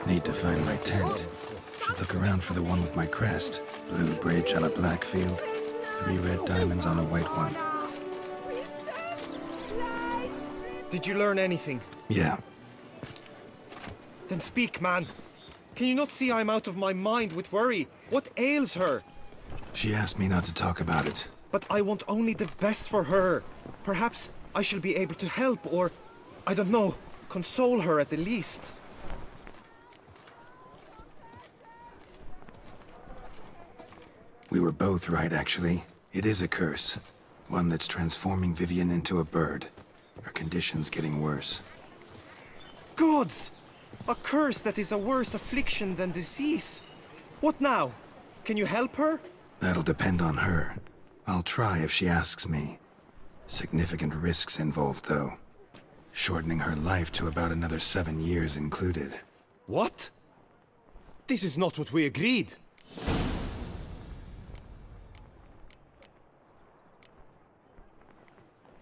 Need to find my tent. Should look around for the one with my crest. Blue bridge on a black field. 3 red diamonds on a white one. Did you learn anything? Yeah. Then speak, man. Can you not see I'm out of my mind with worry? What ails her? She asked me not to talk about it. But I want only the best for her. Perhaps I shall be able to help or, I don't know, console her at the least. We were both right, actually. It is a curse. One that's transforming Vivian into a bird. Her condition's getting worse. Gods! A curse that is a worse affliction than disease. What now? Can you help her? That'll depend on her. I'll try if she asks me. Significant risks involved, though. Shortening her life to about another 7 years included. What? This is not what we agreed.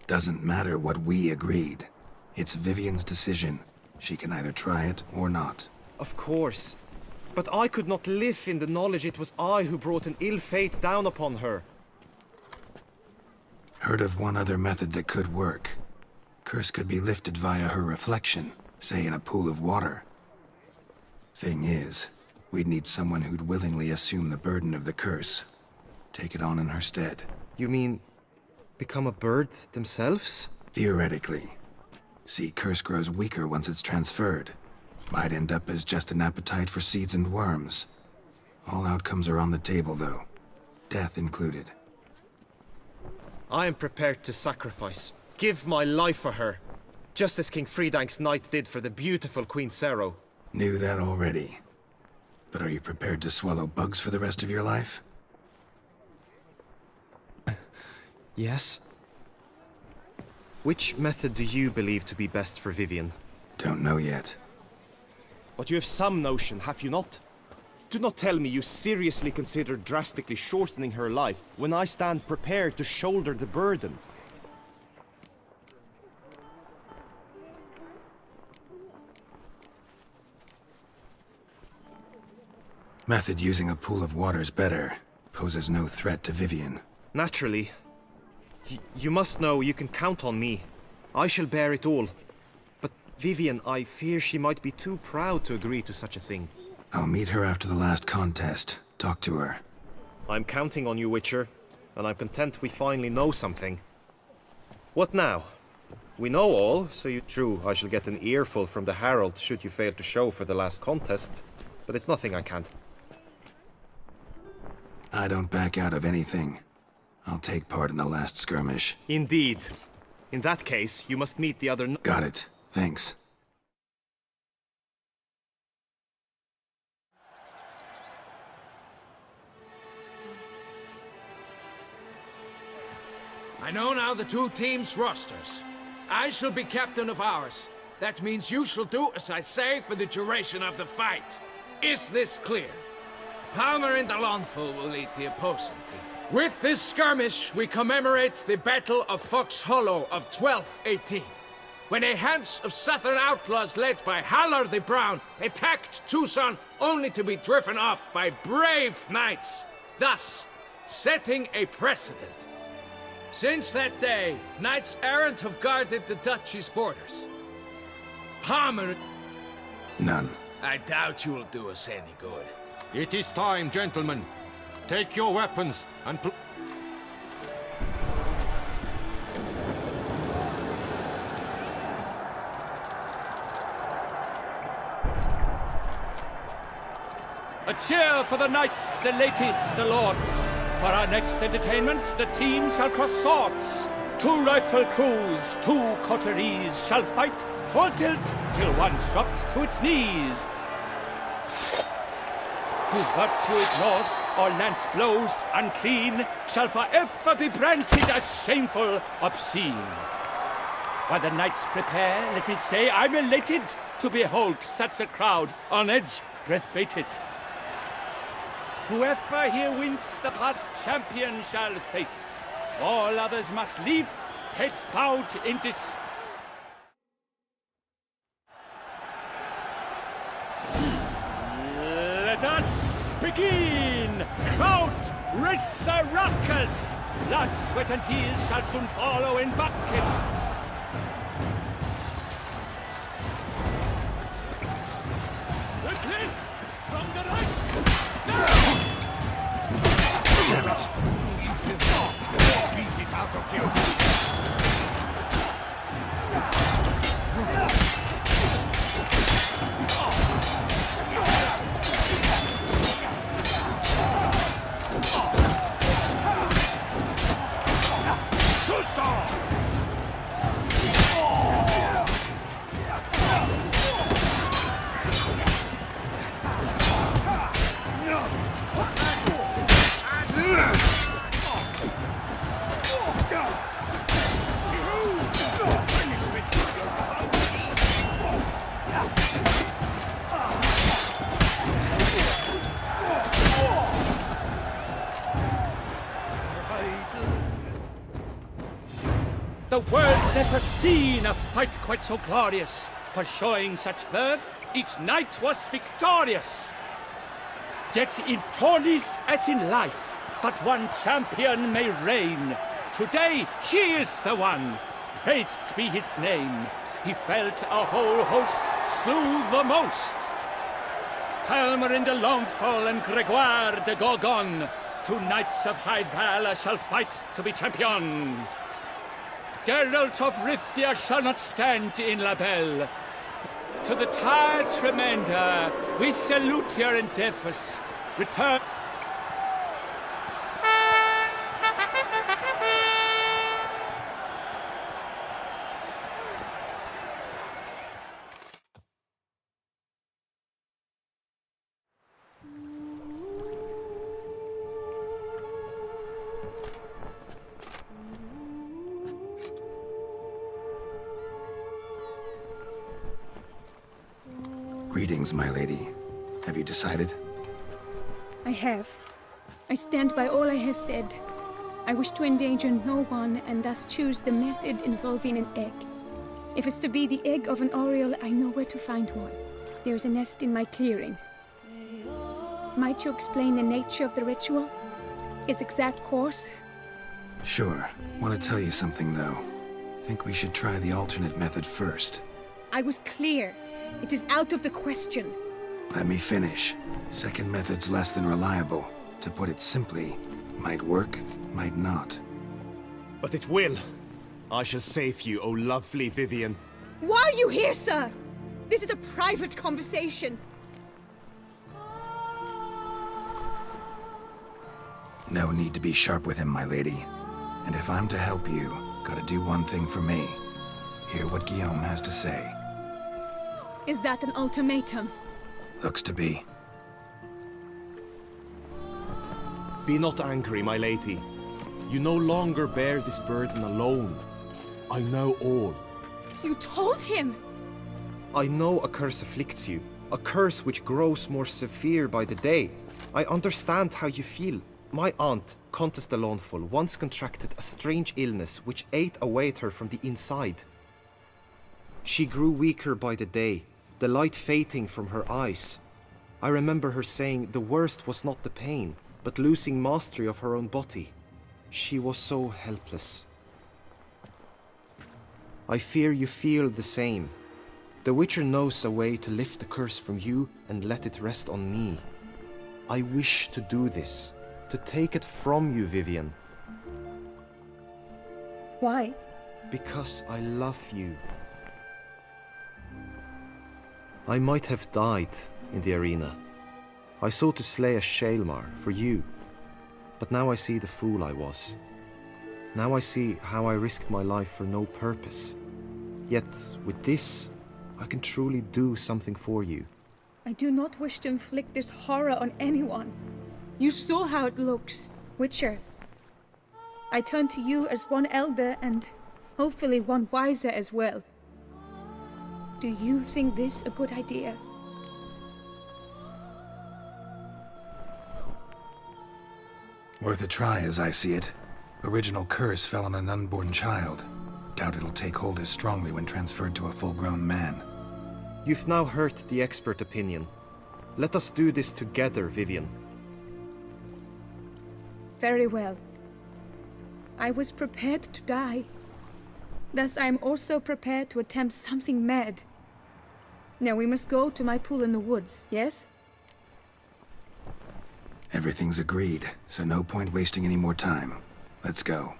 Doesn't matter what we agreed. It's Vivian's decision. She can either try it or not. Of course. But I could not live in the knowledge it was I who brought an ill fate down upon her. Heard of one other method that could work. Curse could be lifted via her reflection, say in a pool of water. Thing is, we'd need someone who'd willingly assume the burden of the curse. Take it on in her stead. You mean, become a bird themselves? Theoretically. See, curse grows weaker once it's transferred. Might end up as just an appetite for seeds and worms. All outcomes are on the table, though. Death included. I am prepared to sacrifice. Give my life for her. Just as King Fridank's knight did for the beautiful Queen Sero. Knew that already. But are you prepared to swallow bugs for the rest of your life? Yes. Which method do you believe to be best for Vivian? Don't know yet. But you have some notion, have you not? Do not tell me you seriously consider drastically shortening her life when I stand prepared to shoulder the burden. Method using a pool of water's better. Poses no threat to Vivian. Naturally. You must know you can count on me. I shall bear it all. But Vivian, I fear she might be too proud to agree to such a thing. I'll meet her after the last contest. Talk to her. I'm counting on you, Witcher. And I'm content we finally know something. What now? We know all, so true, I shall get an earful from the Herald should you fail to show for the last contest. But it's nothing I can't. I don't back out of anything. I'll take part in the last skirmish. Indeed. In that case, you must meet the other... Got it. Thanks. I know now the 2 teams' rosters. I shall be captain of ours. That means you shall do as I say for the duration of the fight. Is this clear? Palmer and Alonful will lead the opposing team. With this skirmish, we commemorate the Battle of Fox Hollow of 1218, when a Hans of Southern outlaws led by Haller the Brown attacked Tucson only to be driven off by brave knights, thus setting a precedent. Since that day, knights errant have guarded the duchy's borders. Palmer... None. I doubt you will do us any good. It is time, gentlemen. Take your weapons and A cheer for the knights, the ladies, the lords. For our next entertainment, the teams shall cross swords. 2 rifle crews, 2 coteries shall fight full tilt till one's dropped to its knees. Who virtue ignores or lance blows unclean shall forever be branded as shameful, obscene. While the knights prepare, let me say I'm elated to behold such a crowd on edge, breath-baited. Whoever here wins the past champion shall face. All others must leave, heads bowed in begin! Kraut, Risaracus! Blood, sweat, and tears shall soon follow in buckets. Quickly! From the right! Damn it! Beat it out of you! The world's never seen a fight quite so glorious. For showing such verve, each knight was victorious. Yet in tourneys as in life, but one champion may reign. Today, he is the one. Praised be his name. He felt a whole host, slew the most. Palmer de Longfall and Gregoire de Gorgon, two knights of high valor shall fight to be champion. Geralt of Rivia shall not stand in La Belle. To the tired Tremenda, we salute your endeavors. Return. Greetings, my lady. Have you decided? I have. I stand by all I have said. I wish to endanger no one and thus choose the method involving an egg. If it's to be the egg of an oriole, I know where to find one. There is a nest in my clearing. Might you explain the nature of the ritual? Its exact course? Sure. Want to tell you something, though. Think we should try the alternate method first. I was clear. It is out of the question. Let me finish. Second method's less than reliable. To put it simply, might work, might not. But it will. I shall save you, oh lovely Vivian. Why are you here, sir? This is a private conversation. No need to be sharp with him, my lady. And if I'm to help you, gotta do one thing for me. Hear what Guillaume has to say. Is that an ultimatum? Looks to be. Be not angry, my lady. You no longer bear this burden alone. I know all. You told him! I know a curse afflicts you. A curse which grows more severe by the day. I understand how you feel. My aunt, Countess de Launfal, once contracted a strange illness which ate away at her from the inside. She grew weaker by the day, the light fading from her eyes. I remember her saying the worst was not the pain, but losing mastery of her own body. She was so helpless. I fear you feel the same. The Witcher knows a way to lift the curse from you and let it rest on me. I wish to do this, to take it from you, Vivian. Why? Because I love you. I might have died in the arena. I sought to slay a Shaelmar for you. But now I see the fool I was. Now I see how I risked my life for no purpose. Yet, with this, I can truly do something for you. I do not wish to inflict this horror on anyone. You saw how it looks, Witcher. I turn to you as one elder and hopefully one wiser as well. Do you think this a good idea? Worth a try, as I see it. Original curse fell on an unborn child. Doubt it'll take hold as strongly when transferred to a full-grown man. You've now heard the expert opinion. Let us do this together, Vivian. Very well. I was prepared to die. Thus I am also prepared to attempt something mad. Now we must go to my pool in the woods, yes? Everything's agreed, so no point wasting any more time. Let's go.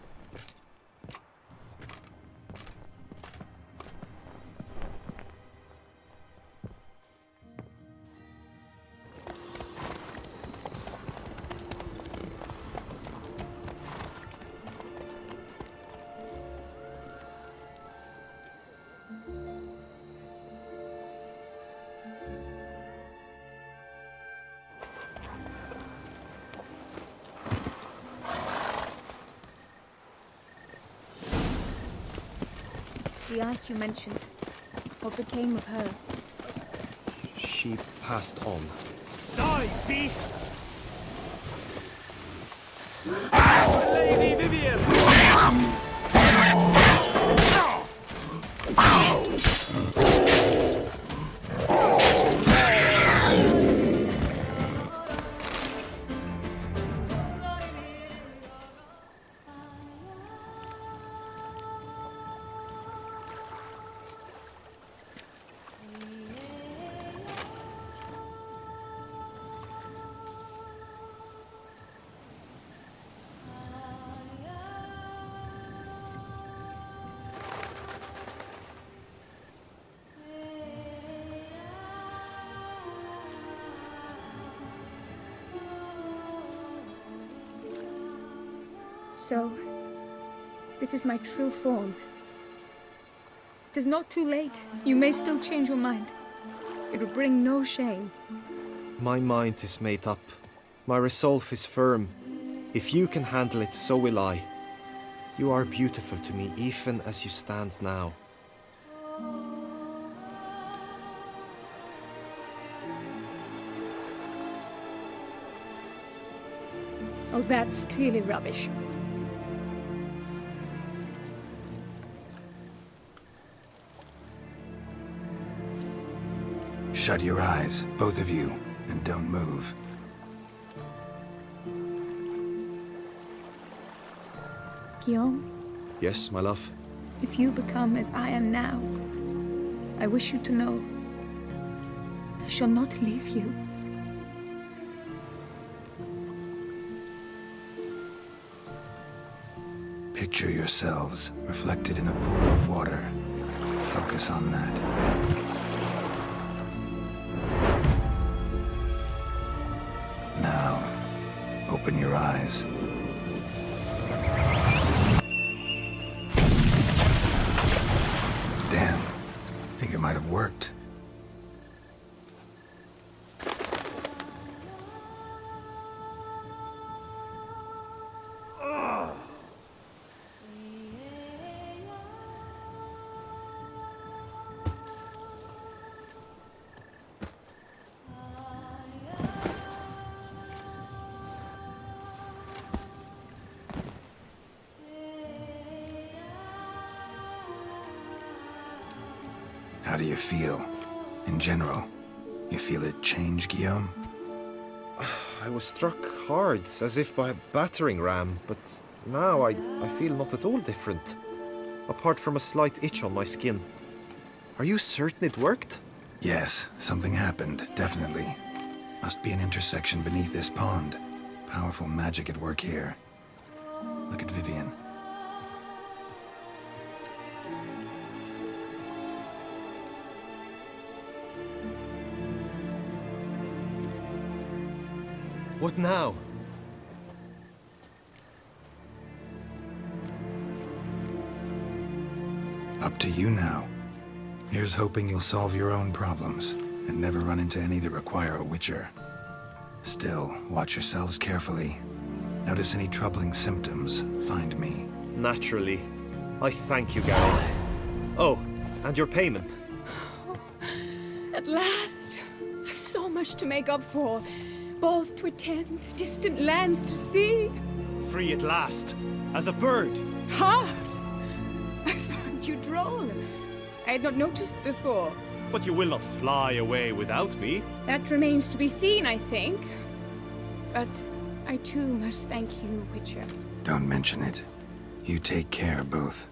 The aunt you mentioned. What became of her? She passed on. Die, beast! Lady Vivian! So, this is my true form. It is not too late. You may still change your mind. It will bring no shame. My mind is made up. My resolve is firm. If you can handle it, so will I. You are beautiful to me, even as you stand now. Oh, that's clearly rubbish. Shut your eyes, both of you, and don't move. Guillaume, Yes, my love? if you become as I am now, I wish you to know I shall not leave you. Picture yourselves reflected in a pool of water. Focus on that. Now, open your eyes. Damn, think it might have worked. How do you feel? In general, you feel it change, Guillaume? I was struck hard, as if by a battering ram, but now I feel not at all different. Apart from a slight itch on my skin. Are you certain it worked? Yes, something happened, definitely. Must be an intersection beneath this pond. Powerful magic at work here. Look at Vivian. What now? Up to you now. Here's hoping you'll solve your own problems, and never run into any that require a witcher. Still, watch yourselves carefully. Notice any troubling symptoms, find me. Naturally. I thank you, Garrett. Oh, and your payment. At last! I've so much to make up for. Both to attend, distant lands to see. Free at last. As a bird. Ha! I found you droll. I had not noticed before. But you will not fly away without me. That remains to be seen, I think. But I too must thank you, Witcher. Don't mention it. You take care, both.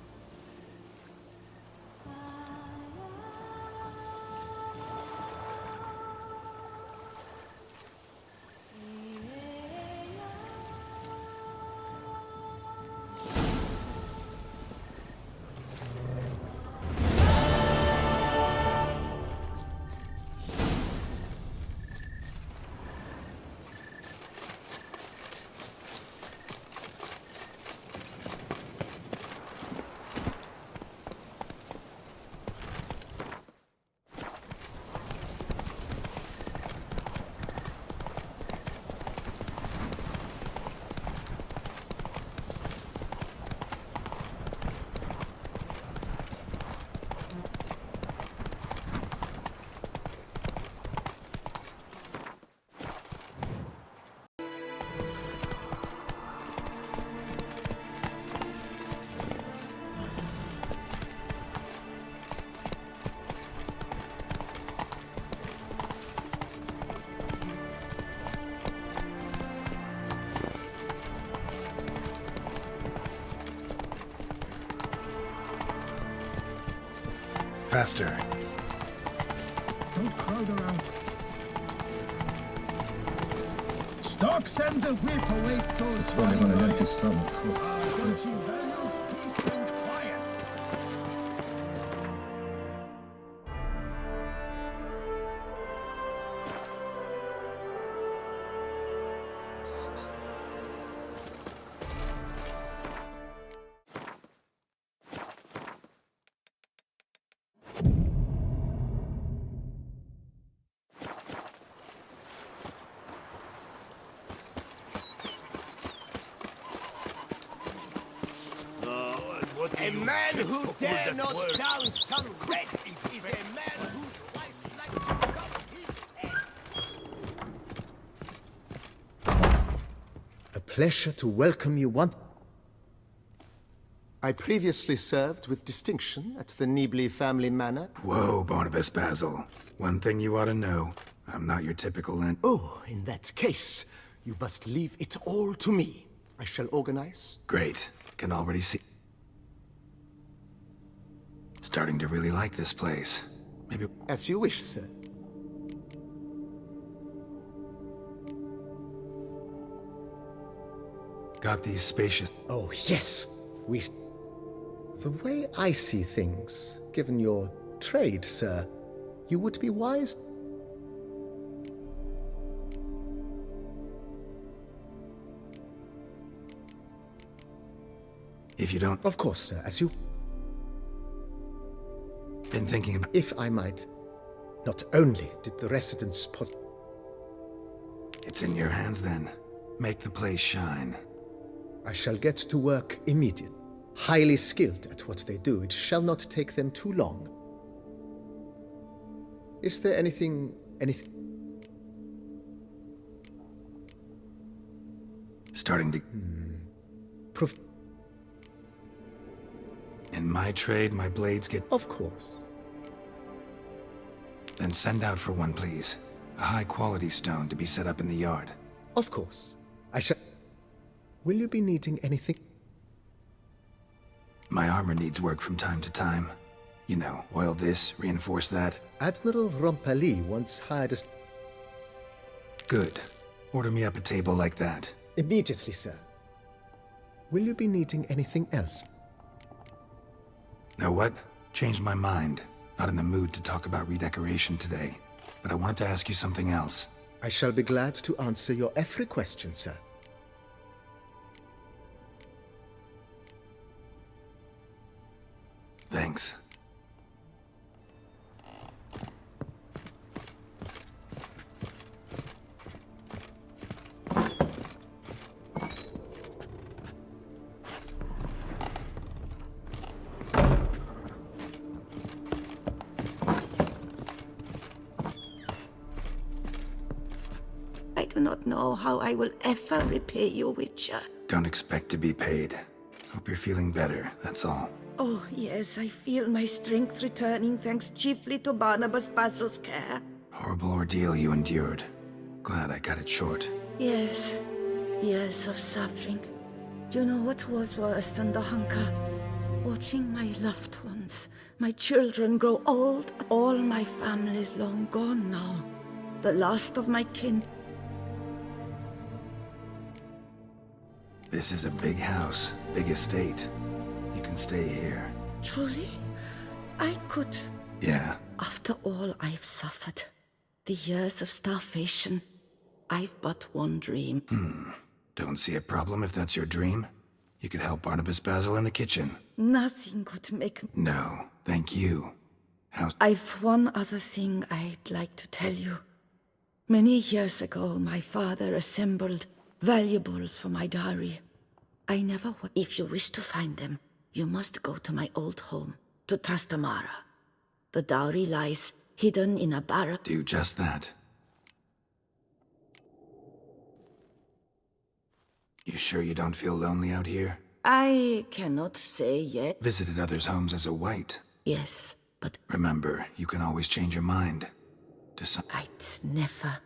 Faster. Don't crowd around. Stocks and the whip await those running by. Don't you values peace and quiet? A man who dare not down some red is a man whose life's like to cut his head. A pleasure to welcome you once. I previously served with distinction at the Nibley family manor. Whoa, Barnabas Basil. One thing you ought to know. I'm not your typical Oh, in that case, you must leave it all to me. I shall organize. Great. Can already see. Starting to really like this place. Maybe... As you wish, sir. Got these spacious... Oh, yes. The way I see things, given your trade, sir, you would be wise... If you don't... Of course, sir, as you... Been thinking about... If I might, not only did the residents It's in your hands then. Make the place shine. I shall get to work immediately. Highly skilled at what they do, it shall not take them too long. Is there anything... Starting to... In my trade, my blades get... Of course. Then send out for one, please. A high-quality stone to be set up in the yard. Of course. I shall... Will you be needing anything? My armor needs work from time to time. You know, oil this, reinforce that. Admiral Rompali once hired us... Good. Order me up a table like that. Immediately, sir. Will you be needing anything else? Know what? Changed my mind. Not in the mood to talk about redecoration today. But I wanted to ask you something else. I shall be glad to answer your every question, sir. Thanks. I do not know how I will ever repay you, Witcher. Don't expect to be paid. Hope you're feeling better, that's all. Oh, yes, I feel my strength returning thanks chiefly to Barnabas Basil's care. Horrible ordeal you endured. Glad I cut it short. Yes, Years of suffering. You know what was worse than the hunger? Watching my loved ones, my children grow old. All my family's long gone now. The last of my kin. This is a big house, big estate. You can stay here. Truly? I could. Yeah. After all I've suffered, the years of starvation, I've but one dream. Don't see a problem if that's your dream. You could help Barnabas Basil in the kitchen. Nothing could make me... No, thank you. I've one other thing I'd like to tell you. Many years ago, my father assembled valuables for my dowry. I never... If you wish to find them, you must go to my old home, to Trastamara. The dowry lies hidden in a barrack. Do just that. You sure you don't feel lonely out here? I cannot say yet. Visited others' homes as a white. Yes, but... Remember, you can always change your mind. To some... I'd never...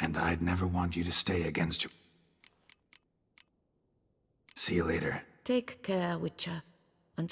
And I'd never want you to stay against you. See you later. Take care, Witcher. And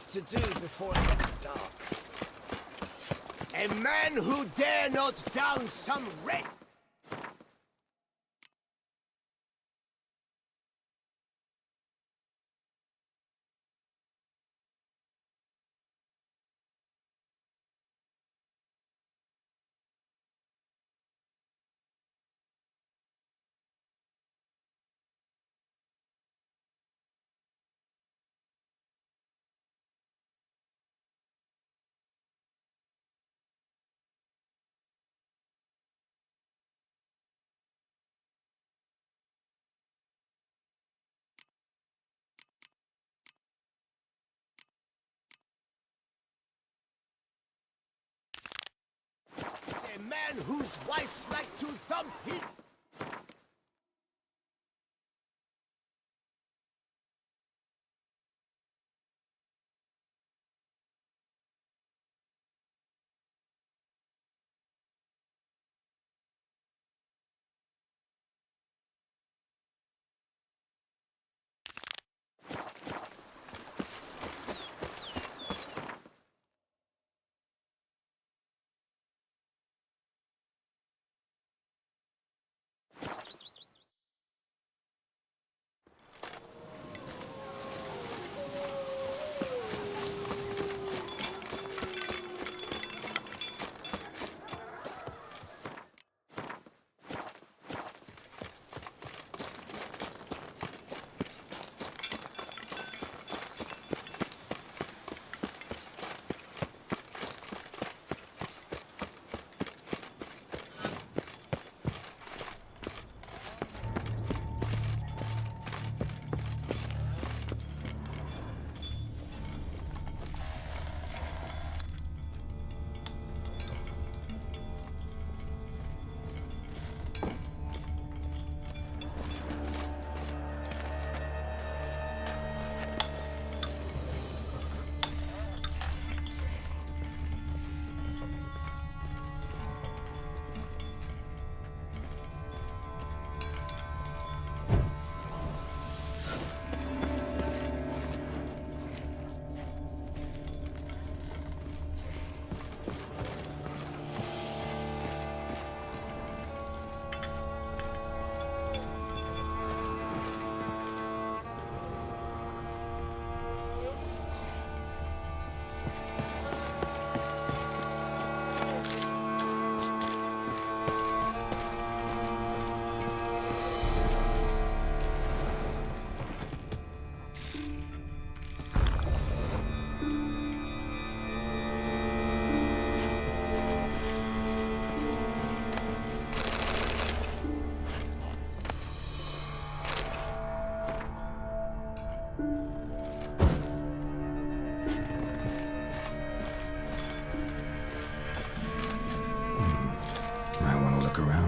to do before it gets dark. A man who dare not down some red a man whose wives like to thump his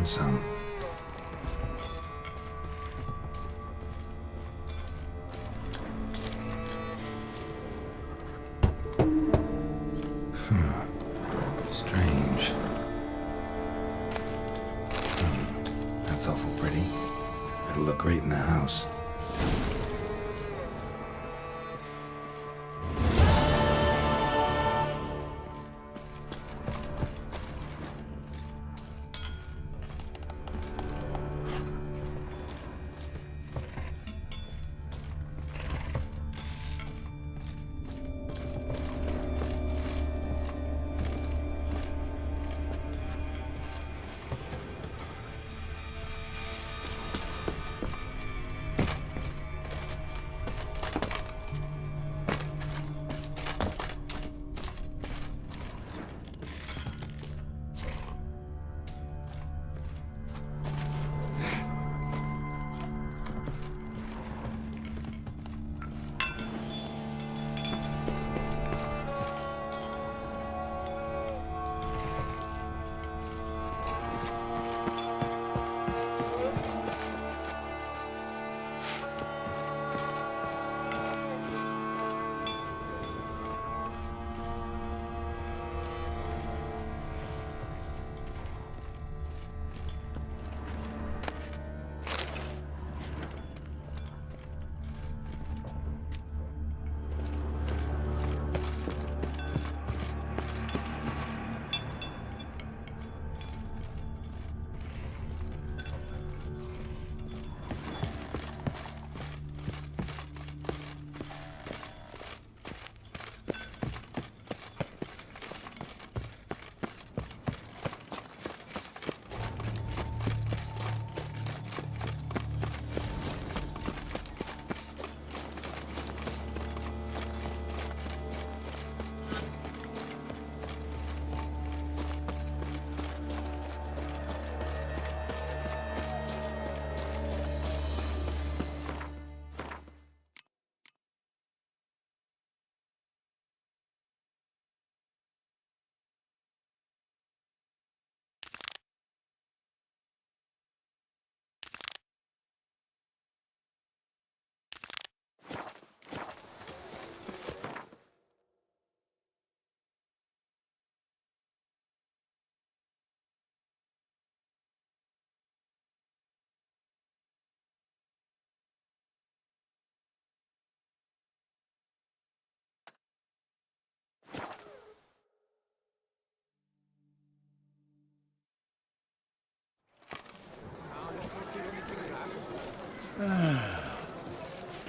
found some. Strange. That's awful pretty. It'll look great in the house.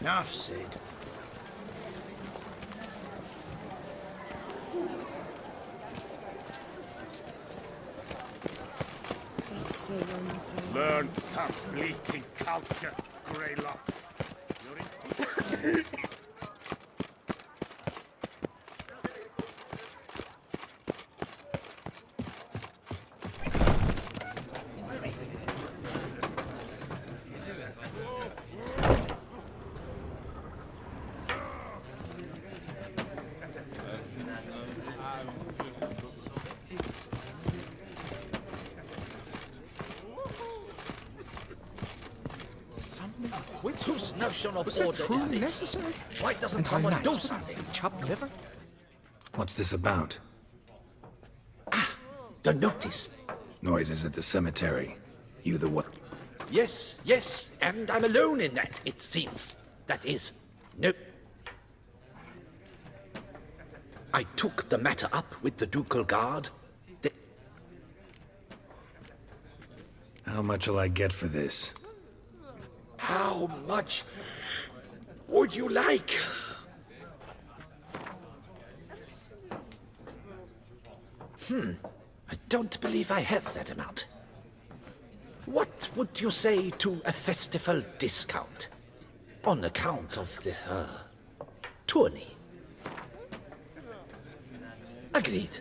Enough said. Learn some bleating culture, Greylocks. Whose notion of Was order it truly is this? necessary? Why doesn't someone do something? Chopped liver? What's this about? The notice. Noises at the cemetery. You the what? Yes, yes, and I'm alone in that, it seems. That is, no. I took the matter up with the ducal guard. How much'll I get for this? How much would you like? I don't believe I have that amount. What would you say to a festival discount? On account of the, tourney? Agreed.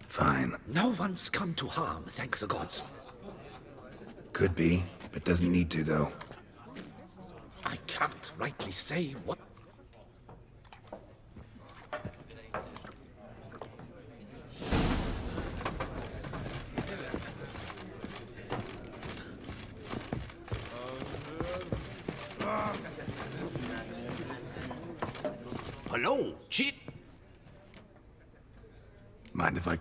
Fine. No one's come to harm, thank the gods. Could be, but doesn't need to, though. I can't rightly say what... alone, shit. Mind if I...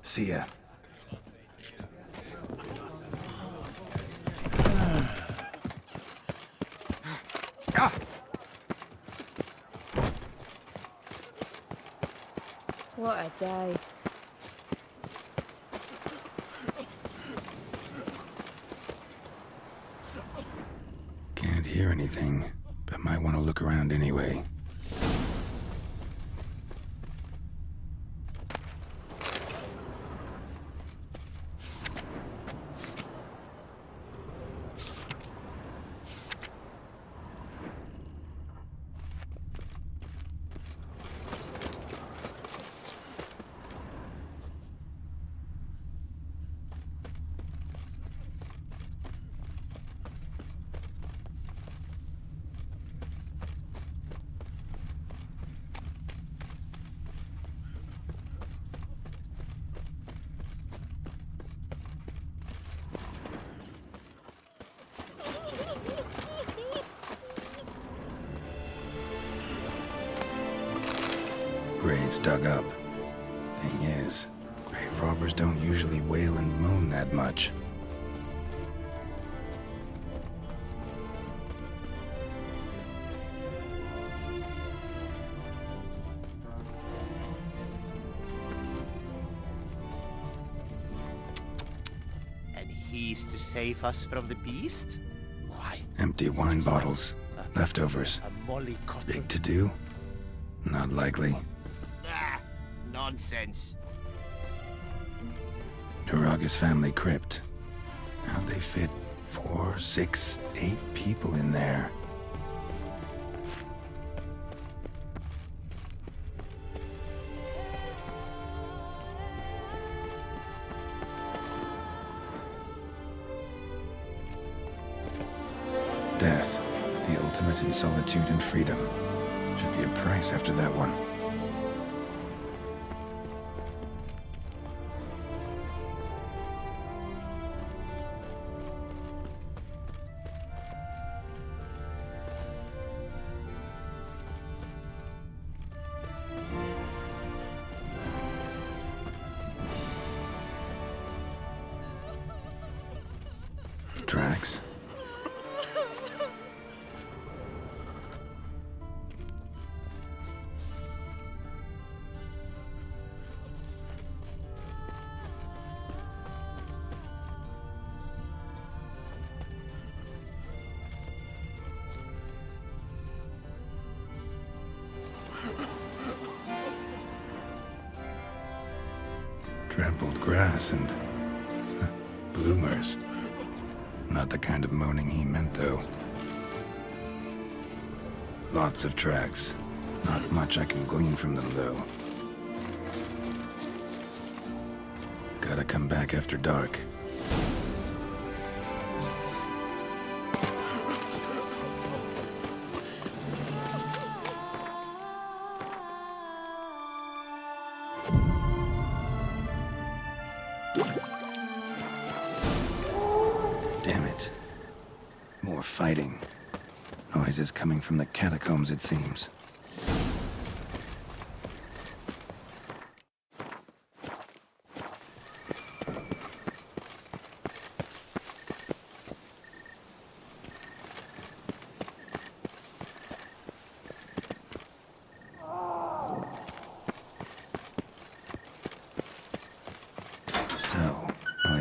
See ya. What a day. Can't hear anything, but might want to look around anyway. Graves dug up. Thing is, grave robbers don't usually wail and moan that much. And he's to save us from the beast? Why? Empty wine bottles. Leftovers. A mollycoddle? Big to do? Not likely. Ah, nonsense. Uraga's family crypt. How'd they fit 4, 6, 8 people in there? Death, the ultimate in solitude and freedom. Should be a price after that one. Tracks. Trampled grass and bloomers. Not the kind of moaning he meant, though. Lots of tracks. Not much I can glean from them, though. Gotta come back after dark. Damn it. More fighting. Noises coming from the catacombs, it seems.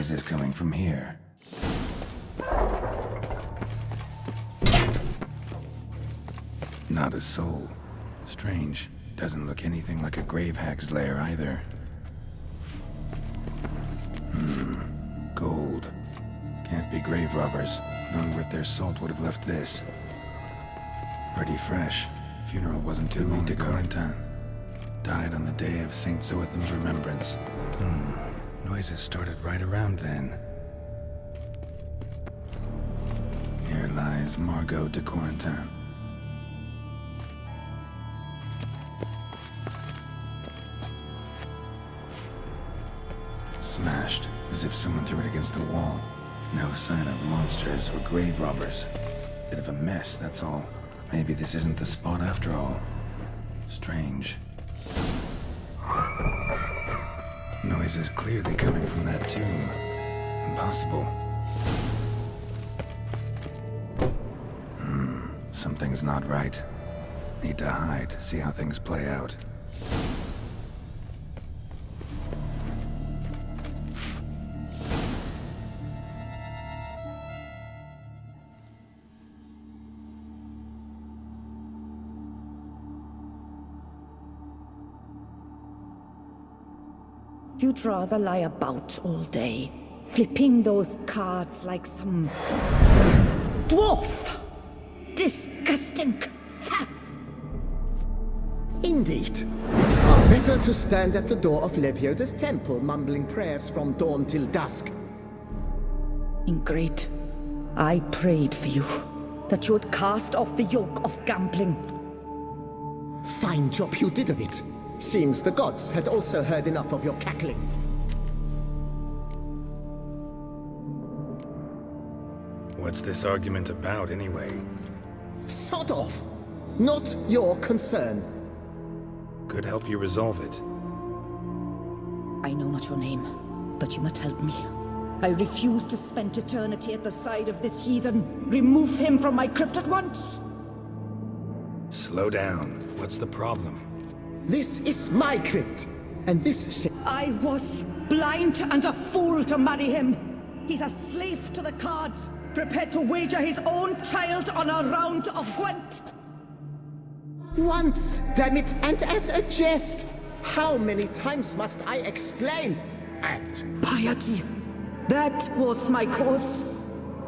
noise is coming from here. Not a soul. Strange. Doesn't look anything like a grave hag's lair either. Gold. Can't be grave robbers. None worth their salt would have left this. Pretty fresh. Funeral wasn't too long ago. Died on the day of St. Zoethan's remembrance. Noises started right around then. Here lies Margot de Corentin. Smashed, as if someone threw it against the wall. No sign of monsters or grave robbers. Bit of a mess, that's all. Maybe this isn't the spot after all. Strange. Noise is clearly coming from that tomb. Impossible. Something's not right. Need to hide, see how things play out. You'd rather lie about all day, flipping those cards like some dwarf. Disgusting. Indeed. Far better to stand at the door of Lebioda's temple, mumbling prayers from dawn till dusk. Ingrid, I prayed for you, that you would cast off the yoke of gambling. Fine job you did of it. Seems the gods had also heard enough of your cackling. What's this argument about, anyway? Sod off! Not your concern. Could help you resolve it. I know not your name, but you must help me. I refuse to spend eternity at the side of this heathen. Remove him from my crypt at once! Slow down. What's the problem? This is my crypt, and this I was blind and a fool to marry him. He's a slave to the cards, prepared to wager his own child on a round of Gwent. Once, damn it, and as a jest. How many times must I explain? And piety. That was my cause.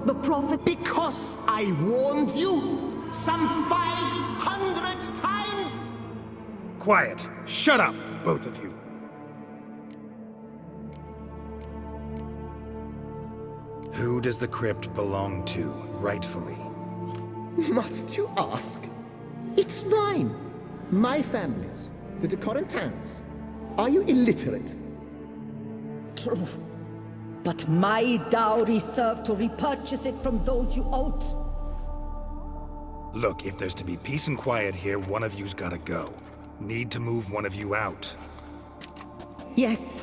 The prophet. Because I warned you some 500 times. Quiet. Shut up, both of you. Who does the crypt belong to, rightfully? Must you ask? It's mine. My family's. The de Corentins. Are you illiterate? True. But my dowry served to repurchase it from those you owed. Look, if there's to be peace and quiet here, one of you's gotta go. Need to move one of you out. Yes.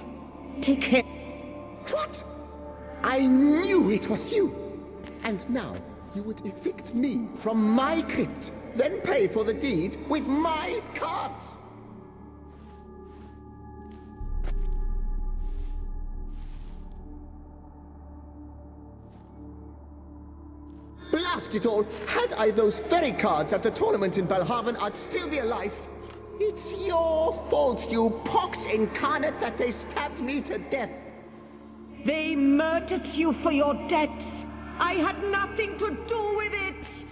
Take care. What? I knew it was you. And now you would evict me from my crypt, then pay for the deed with my cards. Blast it all! Had I those very cards at the tournament in Belhaven, I'd still be alive. It's your fault, you pox incarnate, that they stabbed me to death. They murdered you for your debts. I had nothing to do with it.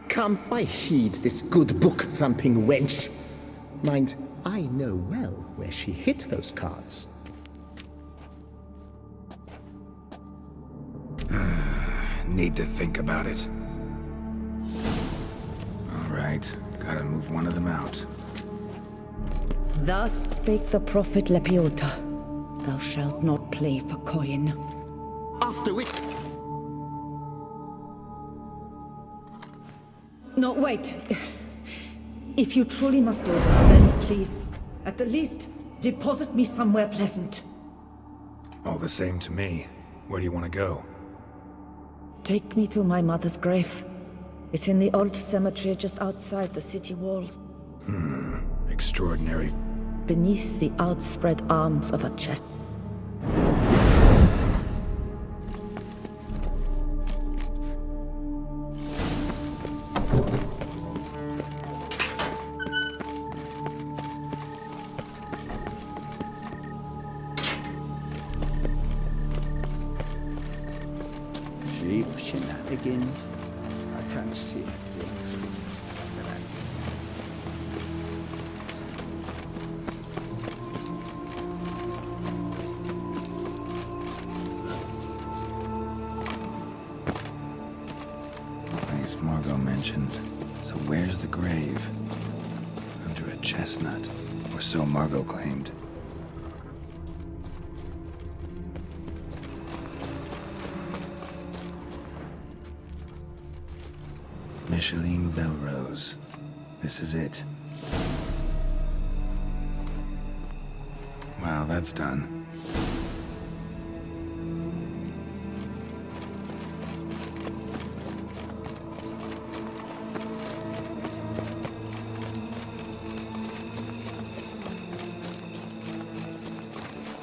Come, I heed this good book-thumping wench. Mind, I know well where she hid those cards. Need to think about it. All right, gotta move one of them out. Thus spake the prophet Lepiota. Thou shalt not play for coin. After which... No, wait. If you truly must do this, then please, at the least, deposit me somewhere pleasant. All the same to me. Where do you want to go? Take me to my mother's grave. It's in the old cemetery just outside the city walls. Extraordinary. Beneath the outspread arms of a chest. begins, I can see things with eyes. Place Margot mentioned. So where's the grave? Under a chestnut, or so Margot claimed. Micheline Belrose. This is it. Wow, that's done.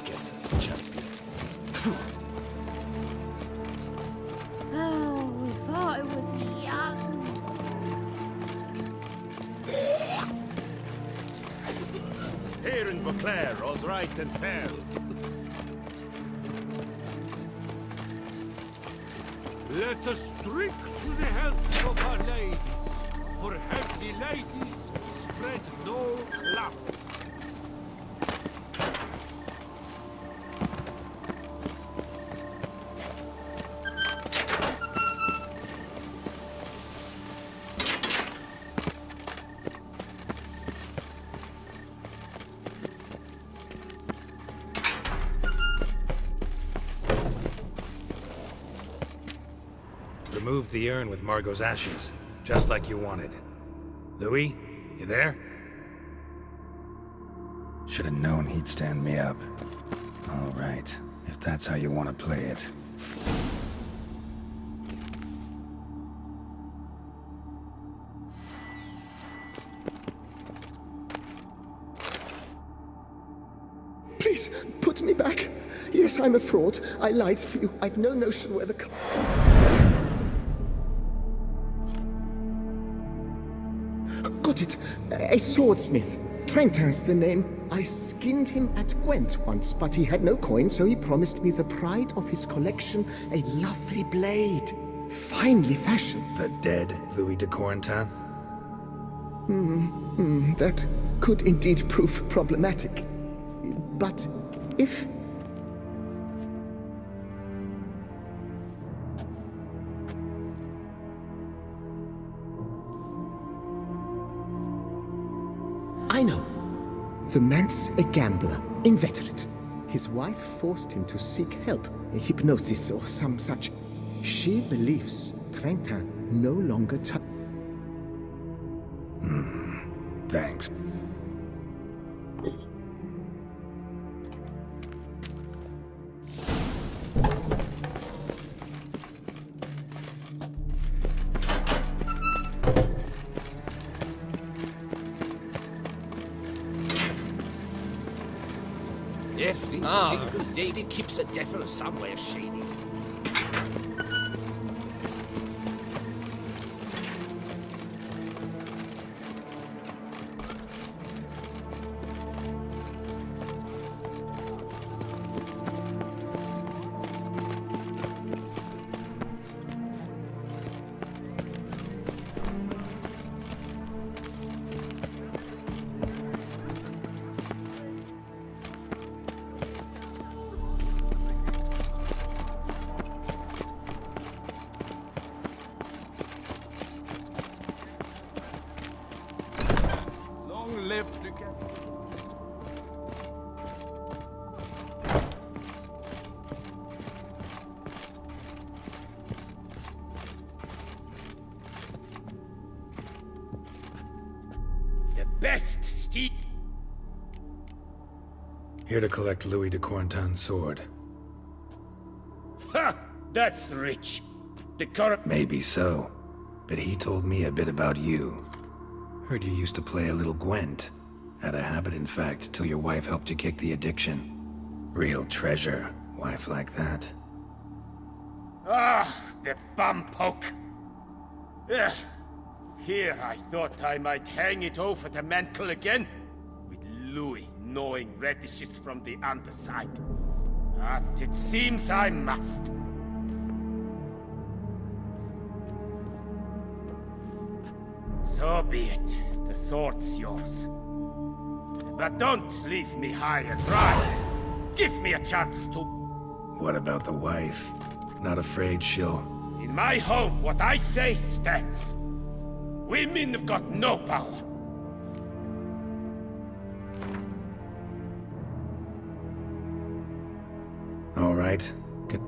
Guess that's a champion. Oh, we thought it was young. Here in Beauclair, all's right and fair. Let us drink to the health of our ladies, for healthy ladies spread no love. Removed the urn with Margot's ashes, just like you wanted. Louis, you there? Should have known he'd stand me up. All right, if that's how you want to play it. Please, put me back. Yes, I'm a fraud. I lied to you. I've no notion where the... Got it. A swordsmith. Trentin's the name. I skinned him at Gwent once, but he had no coin, so he promised me the pride of his collection, a lovely blade. Finely fashioned. The dead Louis de Corentin? That could indeed prove problematic. But if... I know. The man's a gambler, inveterate. His wife forced him to seek help, a hypnosis or some such. She believes Trentin no longer Thanks. Every single lady keeps a devil somewhere shady. Best steed. Here to collect Louis de Corentin's sword. Ha! That's rich. Maybe so, but he told me a bit about you. Heard you used to play a little Gwent. Had a habit, in fact, till your wife helped you kick the addiction. Real treasure, wife like that. Ah, the bumpoke. Ugh. Here I thought I might hang it over the mantle again, with Louis gnawing radishes from the underside. But it seems I must. So be it. The sword's yours. But don't leave me high and dry. Give me a chance to... What about the wife? Not afraid she'll... In my home, what I say stands. Women have got no power. All right. Good.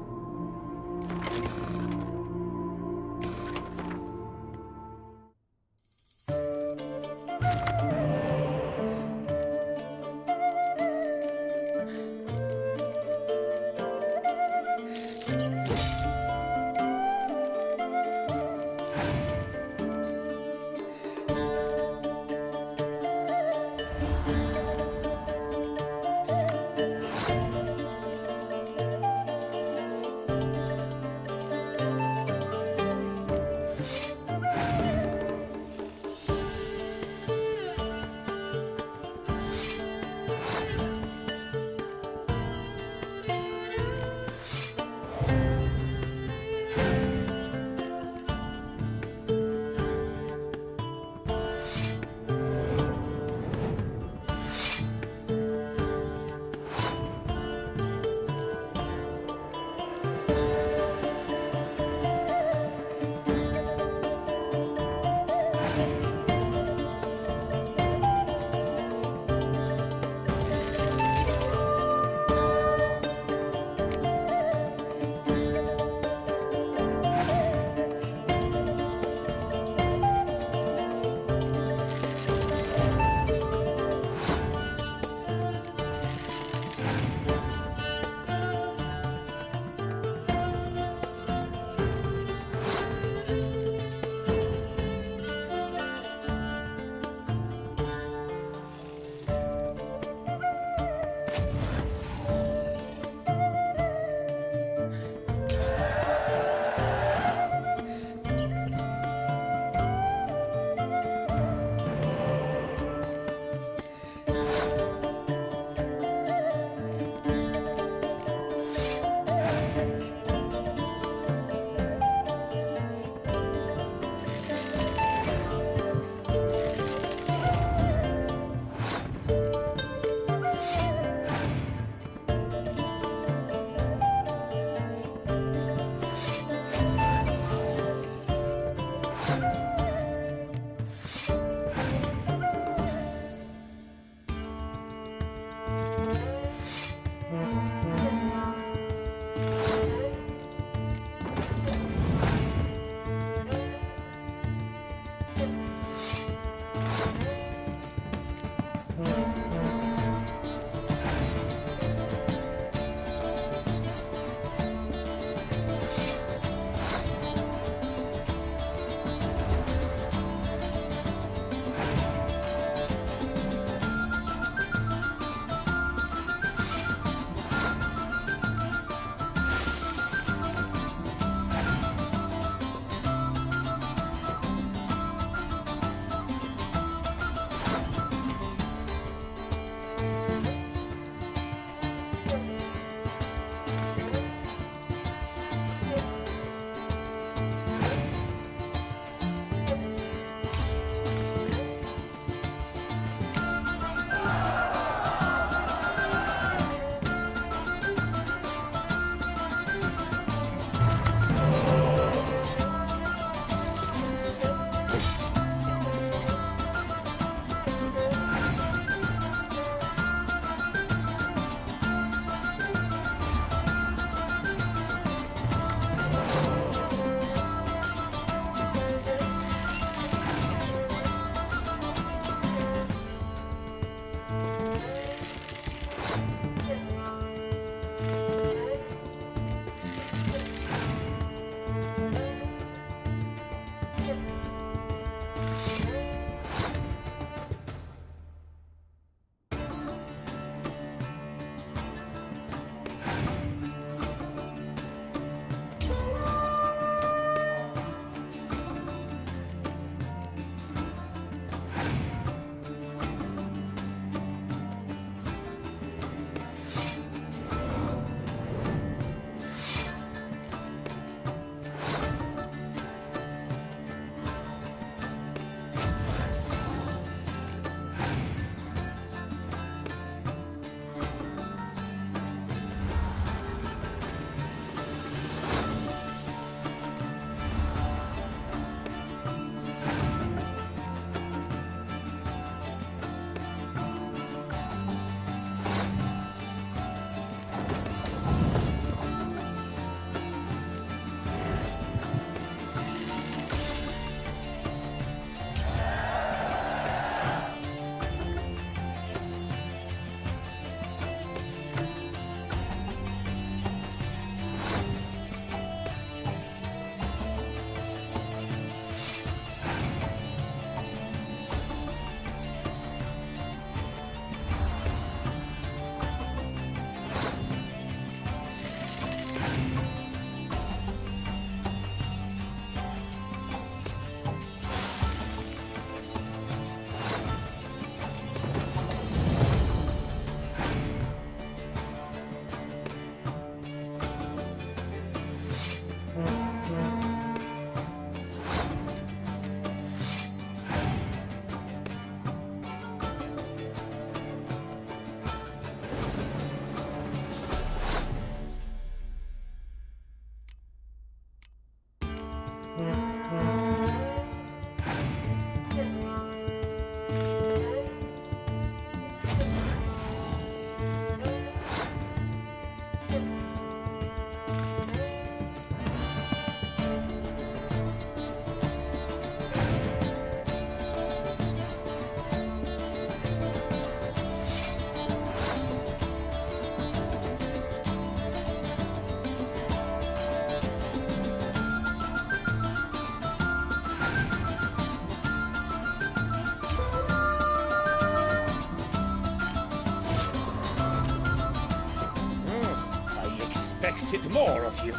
wanted more of you.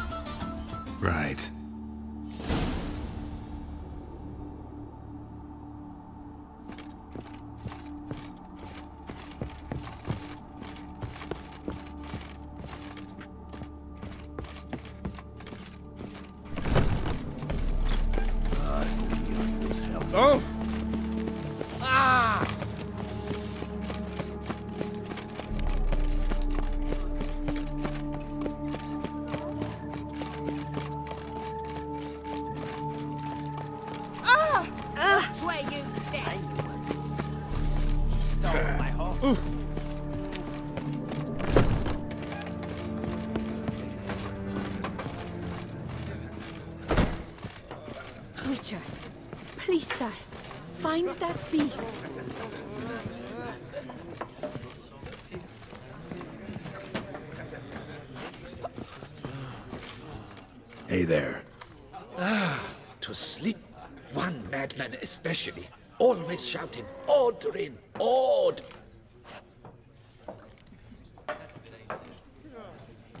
Right. Oh! Ah! That's where you stand. He stole my horse. Witcher, please, sir, find that beast. Hey there. To sleep. One madman especially. Always shouting, ordering, ord.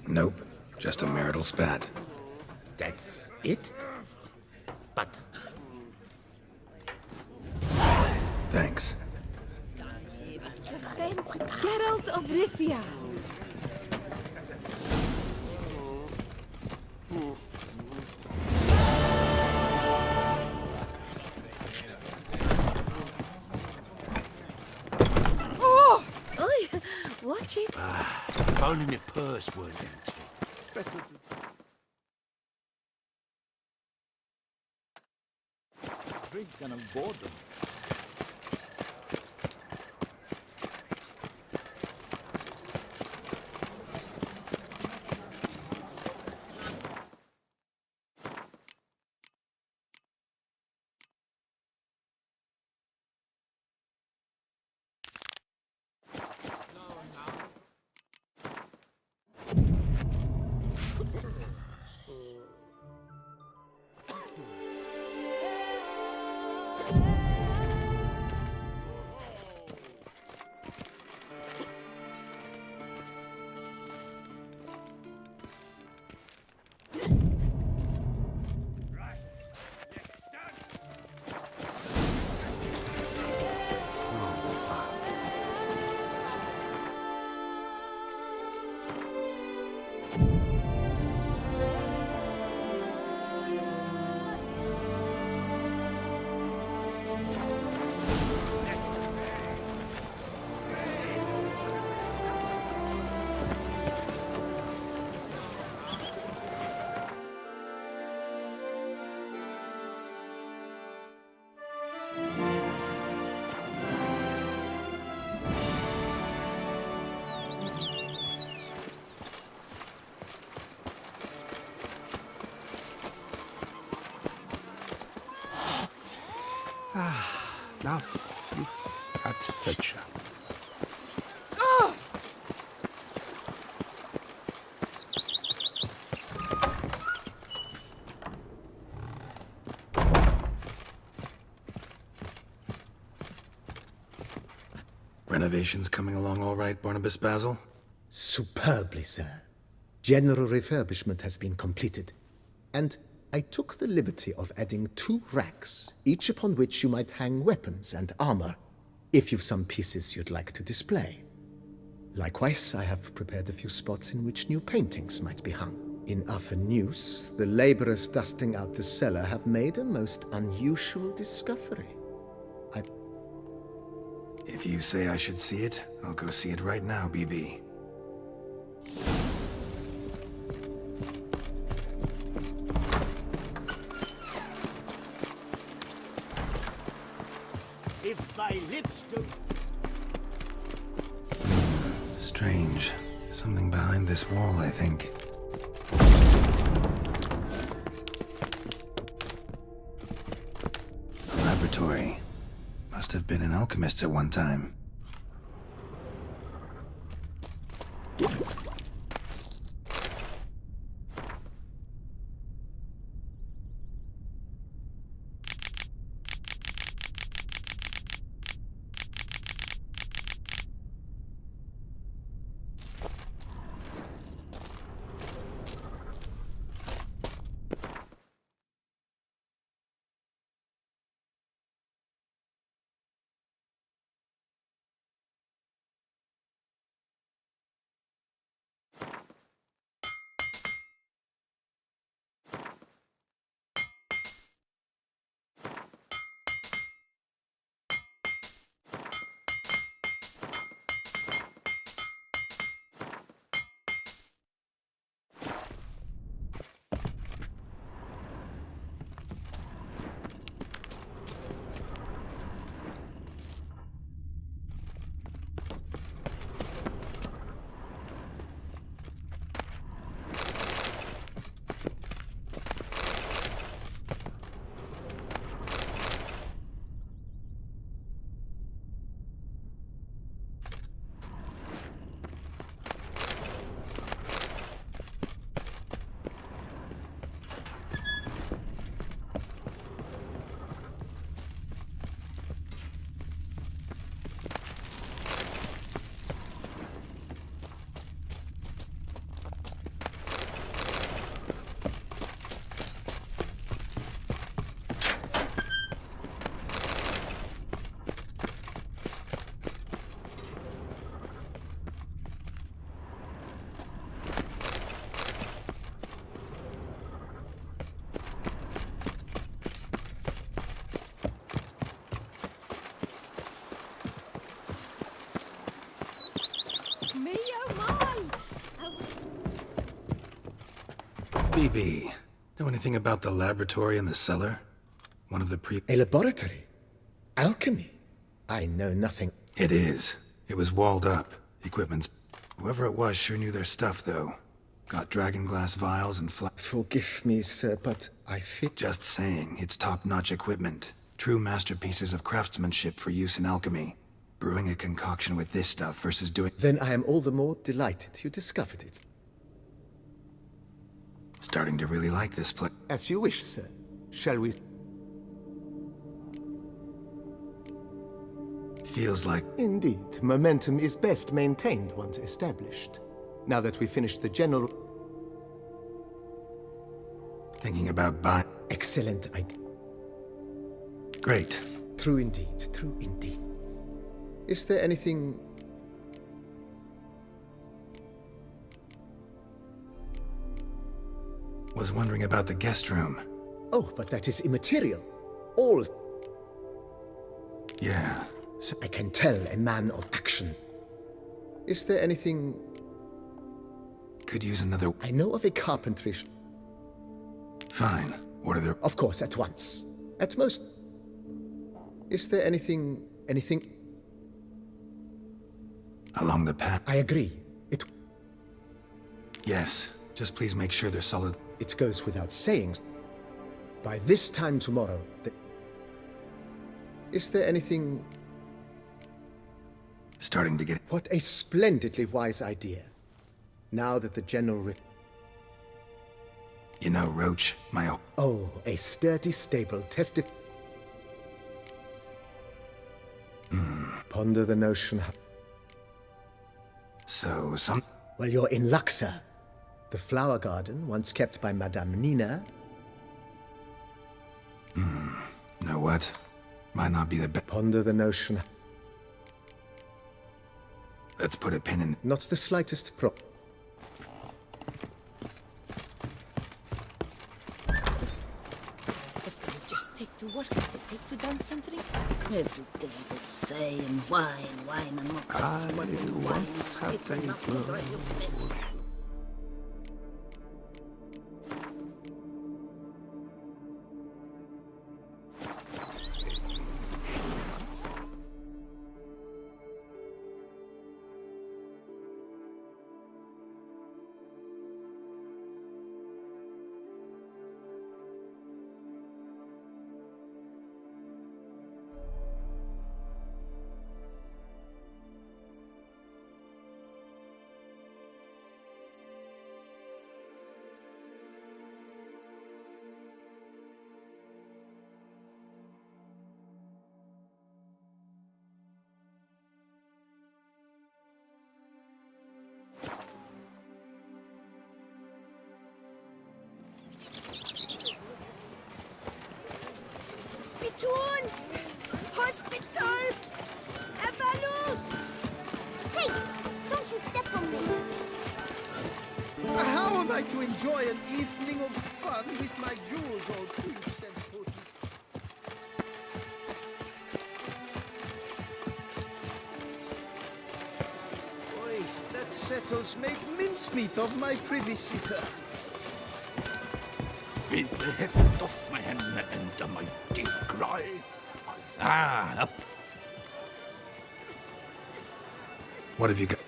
Nope. Just a marital spat. That's it? But Thanks. Defend Geralt of Rivia. Oh! Oi, watch it. Bone in your purse, weren't it? Drink and on board them. Now, you fat fetcher. Renovations coming along all right, Barnabas Basil? Superbly, sir. General refurbishment has been completed. And I took the liberty of adding 2 racks, each upon which you might hang weapons and armor, if you've some pieces you'd like to display. Likewise, I have prepared a few spots in which new paintings might be hung. In other news, the laborers dusting out the cellar have made a most unusual discovery. If you say I should see it, I'll go see it right now, BB. If my lips don't... Strange. Something behind this wall, I think. A laboratory. Must have been an alchemist at one time. BB, know anything about the laboratory in the cellar? One of the A laboratory? Alchemy? I know nothing. It is. It was walled up. Equipment's... Whoever it was sure knew their stuff, though. Got dragon glass vials and Forgive me, sir, but I feel... Just saying, it's top-notch equipment. True masterpieces of craftsmanship for use in alchemy. Brewing a concoction with this stuff versus doing... Then I am all the more delighted you discovered it. Starting to really like this place. As you wish, sir. Shall we... Feels like... Indeed, momentum is best maintained once established. Now that we've finished the general... Thinking about buying... Excellent idea. Great. True indeed, true indeed. Is there anything... Was wondering about the guest room. Oh, but that is immaterial. All... Yeah. I can tell a man of action. Is there anything... Could use another... I know of a carpentry... Fine. What are there... Of course, at once. At most... Is there anything... Along the path? I agree. Yes. Just please make sure they're solid. It goes without saying. By this time tomorrow... Is there anything... Starting to get... What a splendidly wise idea. Now that the general... You know, Roach, my... Oh, a sturdy stable testif... Ponder the notion... So, some... Well, you're in luck, sir. The flower garden, once kept by Madame Nina... Know what? Might not be the best... Ponder the notion... Let's put a pin in... Not the slightest If they just take to work as they take to dance something, every day the same wine and more cups. Once had a girl. Hospital! Evalus! Hey! Don't you step on me! How am I to enjoy an evening of fun with my jewels all pinched and put? Oi, that settles make mincemeat of my privy sitter. With the heft of my hand and a mighty cry. Up. What have you got?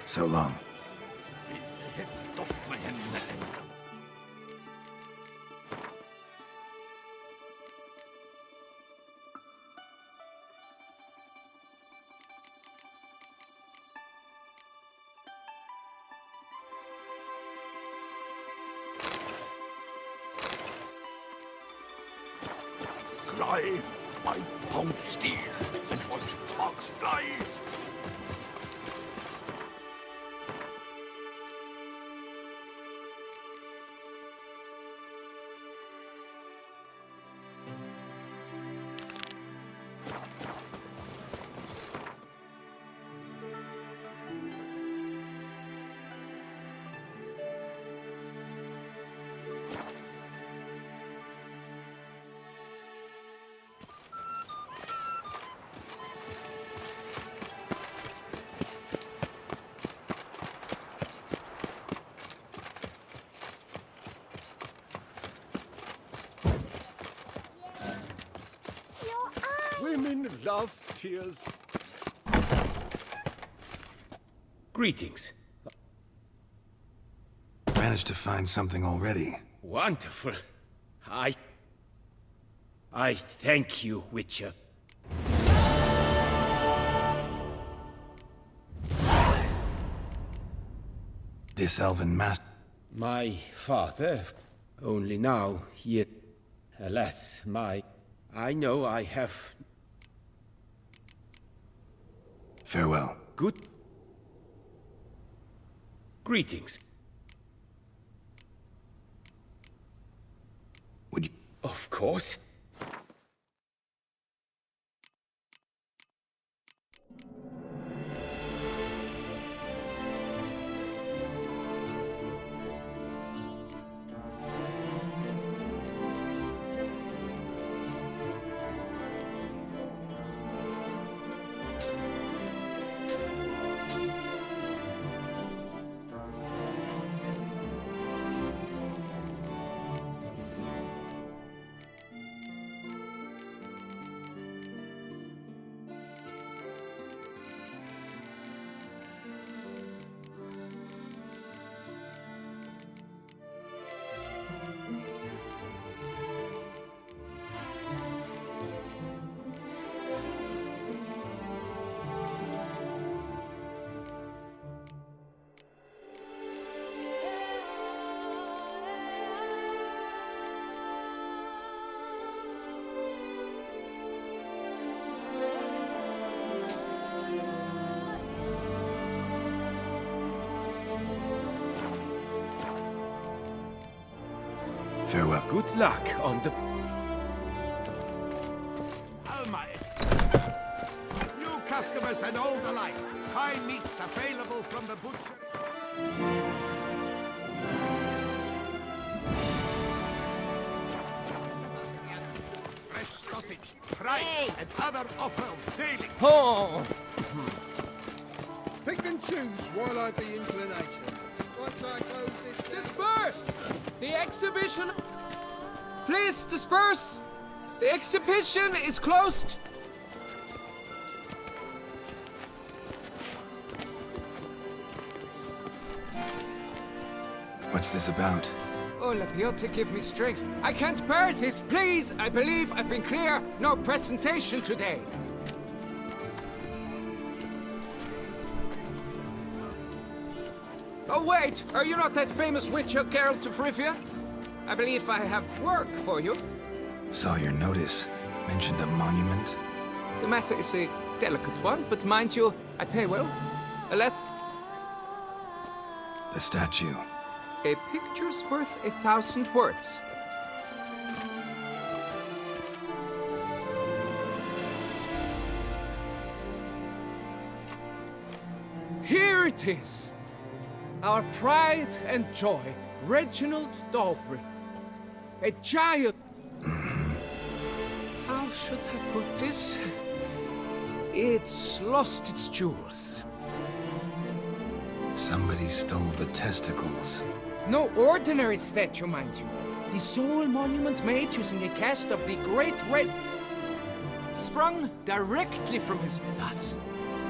So long. With the heft of my hand and cry, my pound steel, and watch sparks fly. love tears. Greetings. Managed to find something already. Wonderful. I thank you, Witcher. This elven master. My father, only now, yet, alas, I know I have... Farewell. Good... Greetings. Would you... Of course. Farewell. Good luck on the... New customers and old alike. Fine meats available from the butcher. Fresh sausage, fry, and other offal daily. Oh! Pick and choose while I be inclination. Once I close this... Disperse! The exhibition... Please disperse! The exhibition is closed! What's this about? Oh, Lapiota, give me strength. I can't bear this, please! I believe I've been clear. No presentation today. Oh, wait! Are you not that famous witcher, Geralt of Rivia? I believe I have work for you. Saw your notice. Mentioned a monument. The matter is a delicate one, but mind you, I pay well. The statue. A picture's worth 1,000 words. Here it is! Our pride and joy, Reginald Dalbury. A giant... How should I put this? It's lost its jewels. Somebody stole the testicles. No ordinary statue, mind you. The sole monument made using a cast of the Great Red... sprung directly from his... Thus,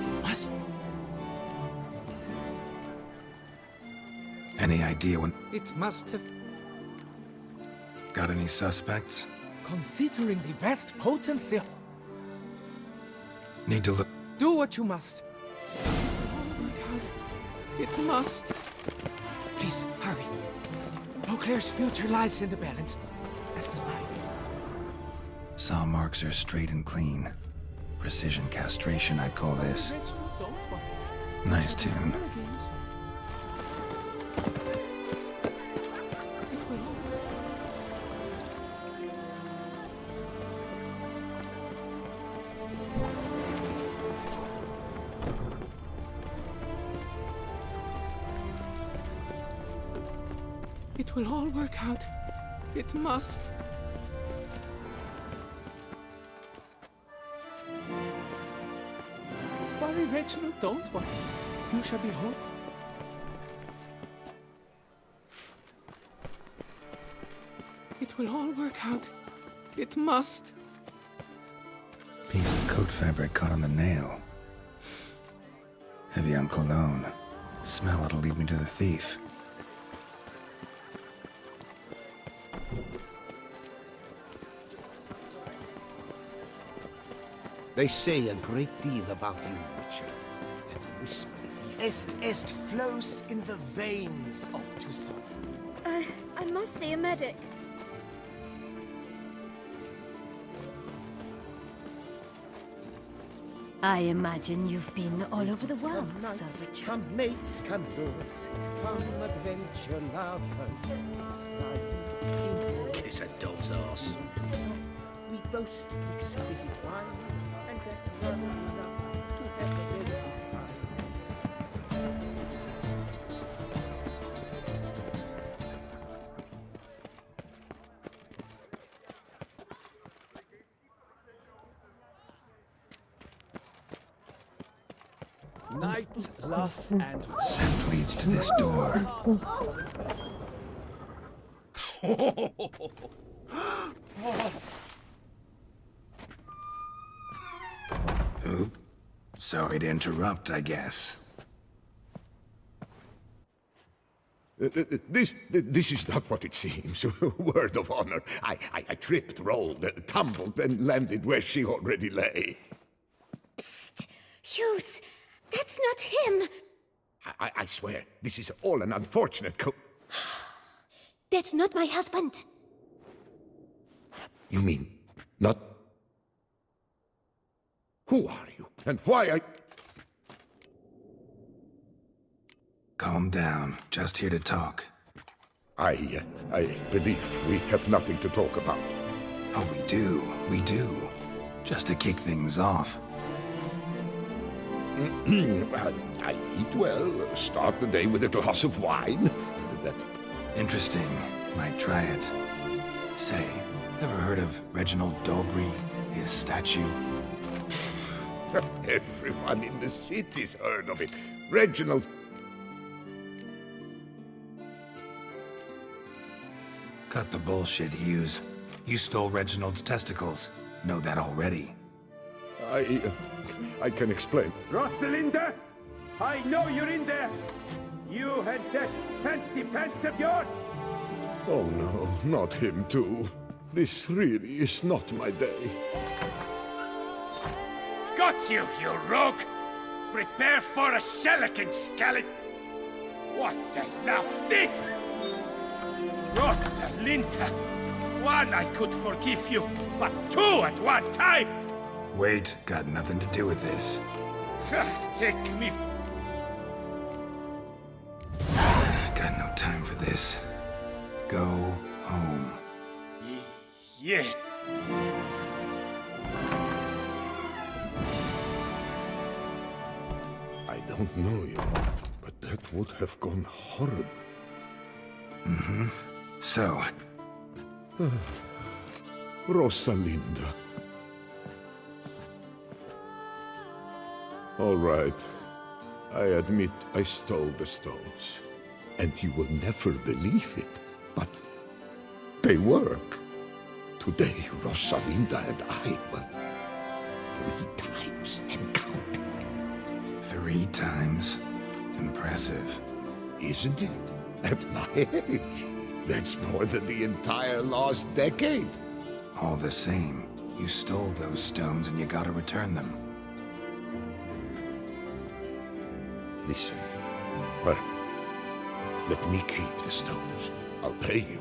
you must... Any idea when... It must have... Got any suspects? Considering the vast potency... Need to look... Do what you must. Oh my God. It must. Please, hurry. Beauclair's future lies in the balance, as does mine. Saw marks are straight and clean. Precision castration, I'd call this. Nice tune. It will all work out. It must. Don't worry, Reginald, don't worry. You shall be whole. It will all work out. It must. Piece of coat Fabric caught on the nail. Heavy on cologne. Smell it'll lead me to the thief. They say a great deal about you, Witcher, and whisper est flows in the veins of Toussaint. I must see a medic. I imagine you've been all over the world, Sir Richard. Come mates, come lords, come adventure lovers. Kiss a dove's arse. We boast exquisite wine, and that's not enough to have a very good time. Night, laugh, and Scent leads to this door. Oop. Sorry to interrupt, I guess. This is not what it seems. Word of honor. I tripped, rolled, tumbled, and landed where she already lay. Psst! Hughes! That's not him! I swear, this is all an unfortunate That's not my husband! You mean, not... Who are you, and why Calm down. Just here to talk. I believe we have nothing to talk about. Oh, we do. Just to kick things off. I eat well, start the day with a glass of wine. That's interesting. Might try it. Say, ever heard of Reginald Dobry, his statue? Everyone in the city's heard of it. Reginald... Cut the bullshit, Hughes. You stole Reginald's testicles. Know that already. I can explain. Rosalinda, I know you're in there. You had that fancy pants of yours. Oh no, not him too. This really is not my day. Got you, you rogue! Prepare for a shellacking, scallop! What the laugh's this? Rosalinda! One I could forgive you, but two at one time! Wait, got nothing to do with this. Take me... Got no time for this. Go home. Yeah. I don't know you, but that would have gone horrible. Mm-hmm. So... Rosalinda. All right. I admit I stole the stones. And you will never believe it, but they work. Today, Rosalinda and I will 3 times and counting. 3 times? Impressive. Isn't it? At my age. That's more than the entire last decade. All the same, you stole those stones and you gotta return them. Listen, let me keep the stones. I'll pay you.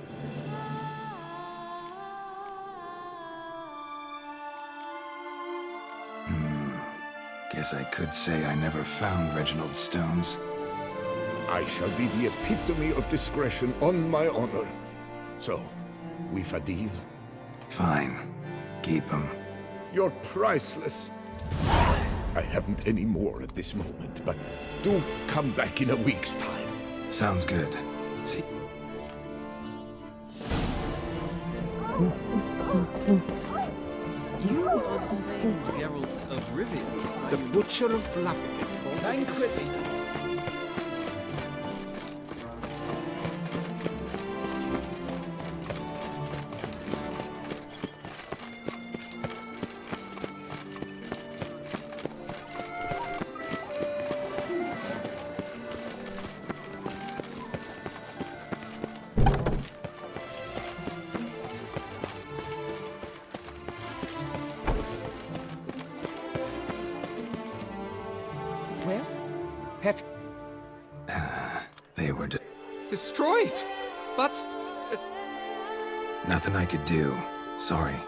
Guess I could say I never found Reginald's stones. I shall be the epitome of discretion on my honor. So, we've a deal? Fine. Keep them. You're priceless. I haven't any more at this moment, but do come back in a week's time. Sounds good. See... You are the famed Geralt of Rivia. The Butcher of Blood. Banquets. destroy it. But... Nothing I could do. Sorry.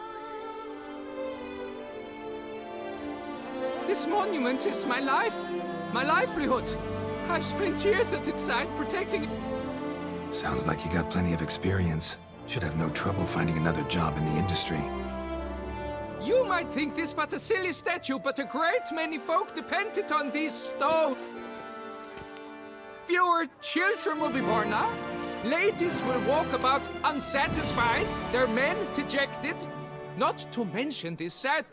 This monument is my life. My livelihood. I've spent years at its side protecting it. Sounds like you got plenty of experience. Should have no trouble finding another job in the industry. You might think this but a silly statue, but a great many folk depended on these stones. Fewer children will be born now. Ladies will walk about unsatisfied, their men dejected. Not to mention this sad...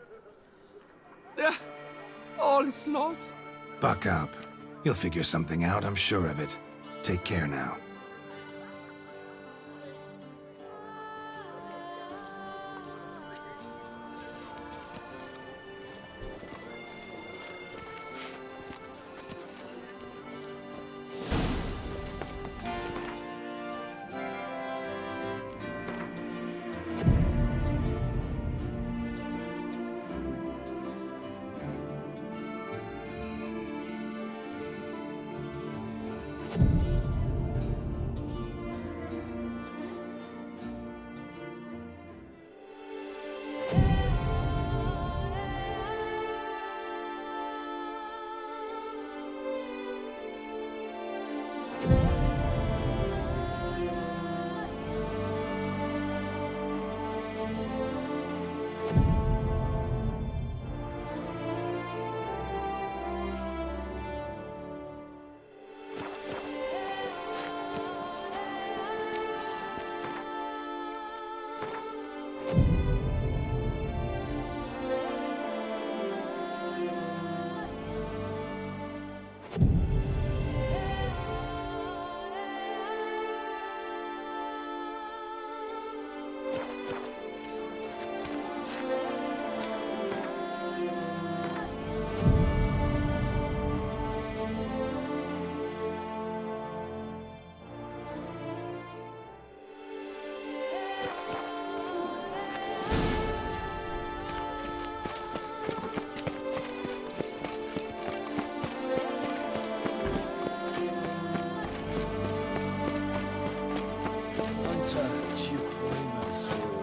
all is lost. Buck up. You'll figure something out, I'm sure of it. Take care now.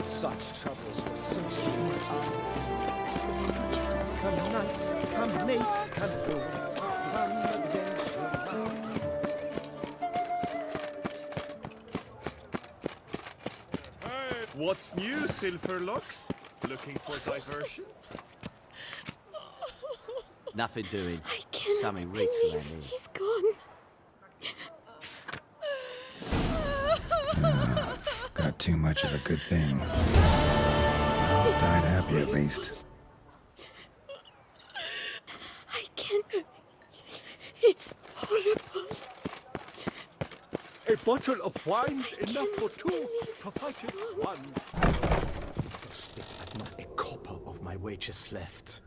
Such troubles were simply it's the futures. Come nights, come mates, come fools, come adventure. Hey, what's new, Silverlocks? Looking for diversion? Nothing doing. I cannot Something reeks believe around here. he's gone. Got too much of a good thing. Died happy at least. I can't... It's horrible. A bottle of wine's enough for two pathetic ones. Spit, I've not a copper of my wages left.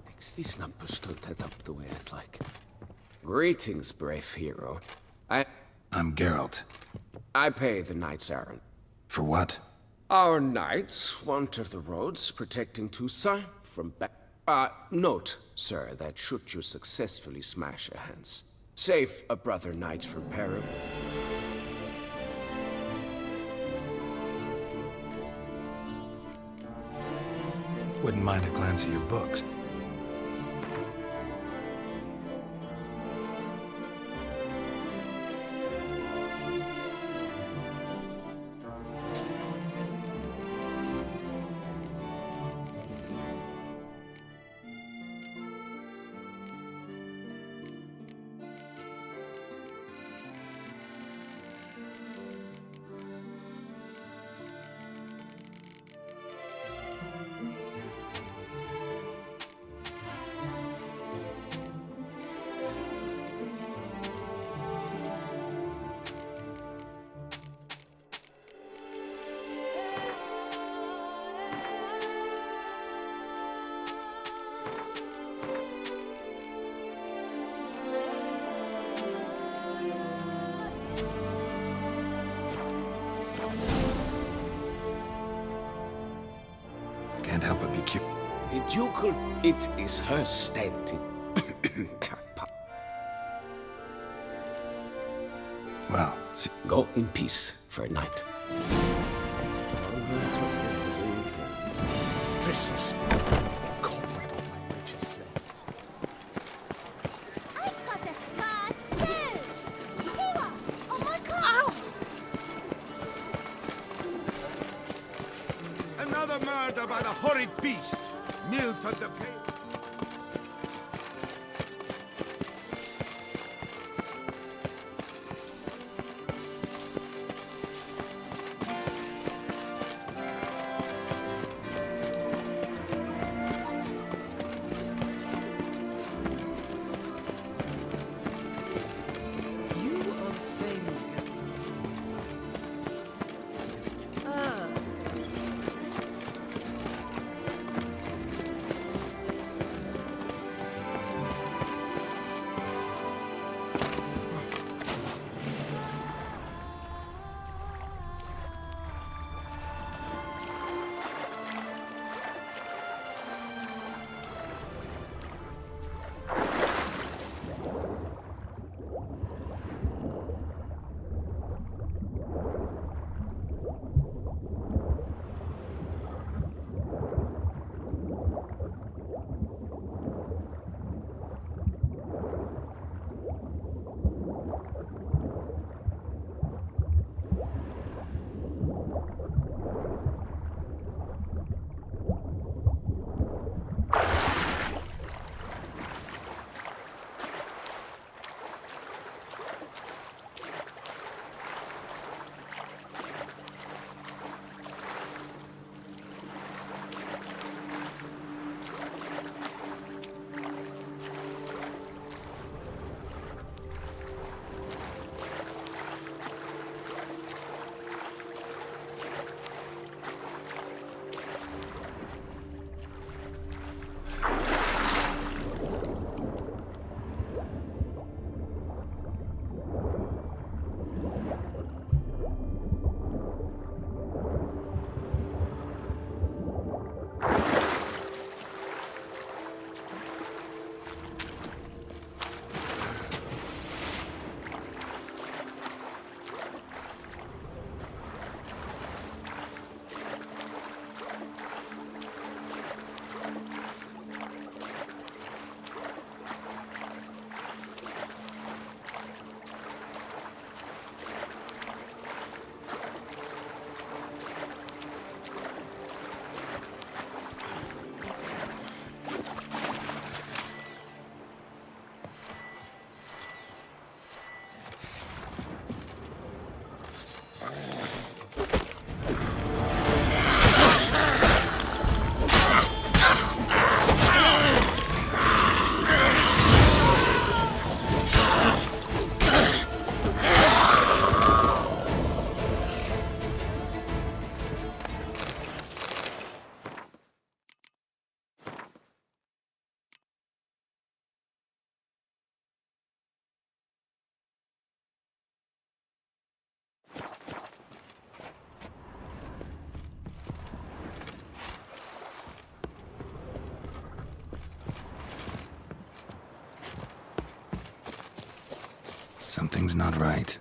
Makes these numbers don't add up the way I'd like. Greetings, brave hero. I'm Geralt. I pay the knights errand. For what? Our knights wander the roads protecting Toussaint from note, sir, that should you successfully smash your hands, save a brother knight from peril. Wouldn't mind a glance at your books. Can't help but be curious. The ducal... It is her standing. Well, go in peace for a night. Disrespect. Copper of my richest lands. I've got a scar too! Here! Oh my god! Another murder by the horrid beast! Milton the Pale. Something's not right.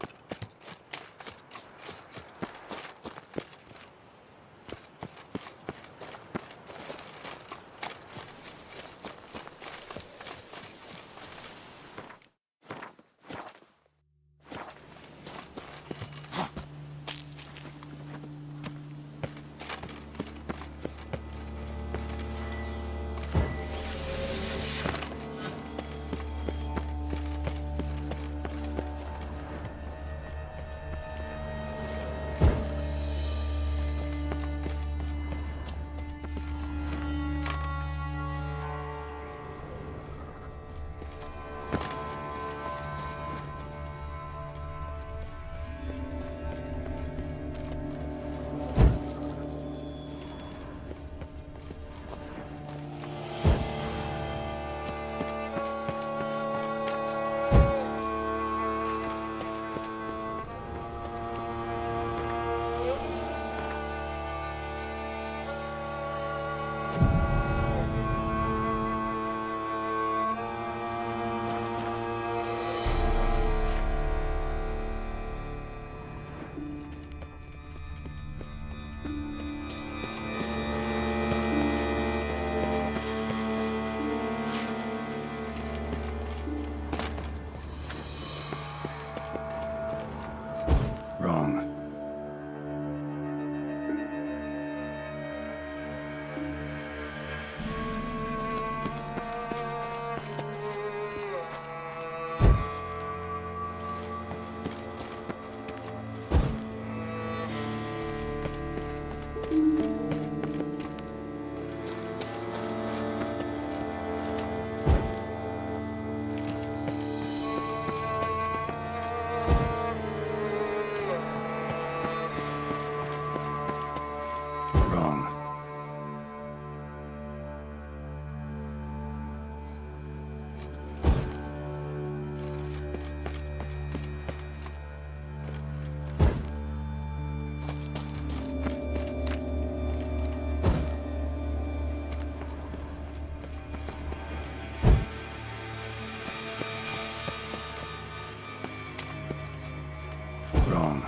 Wrong.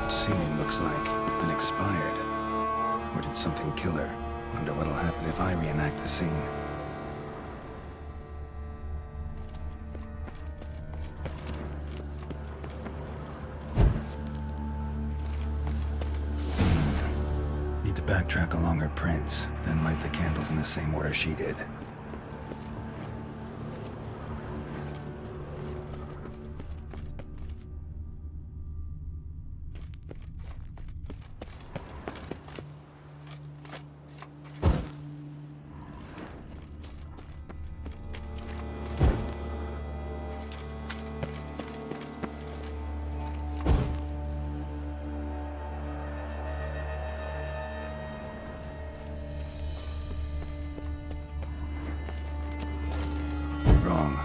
Scene looks like, and expired. Or did something kill her? Wonder what'll happen if I reenact the scene. Need to backtrack along her prints, then light the candles in the same order she did. Wrong.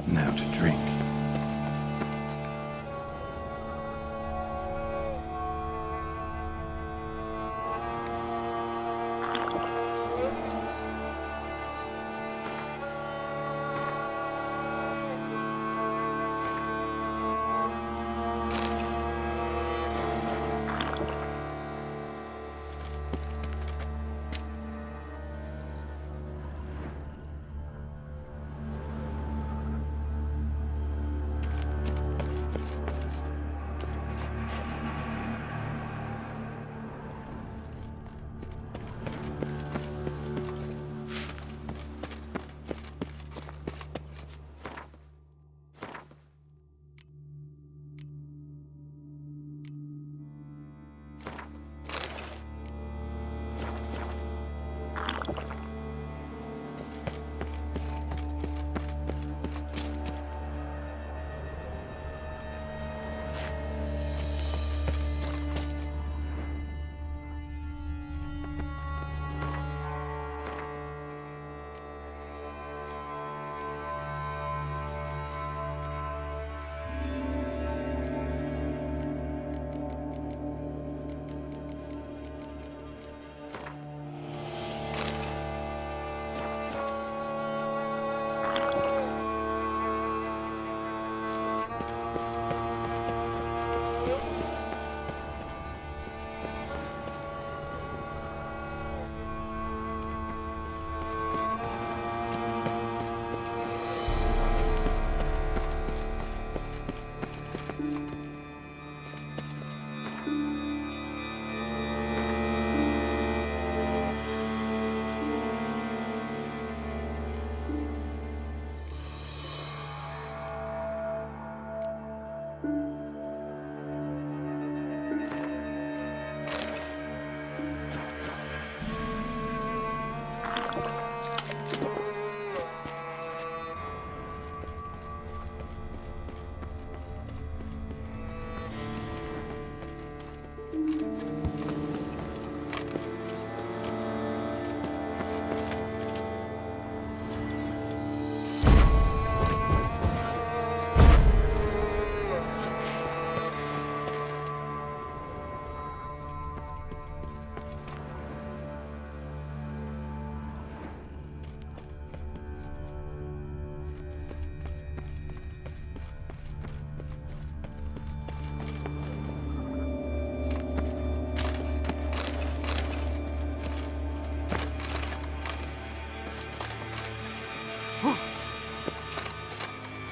Now to drink.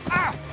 Ah!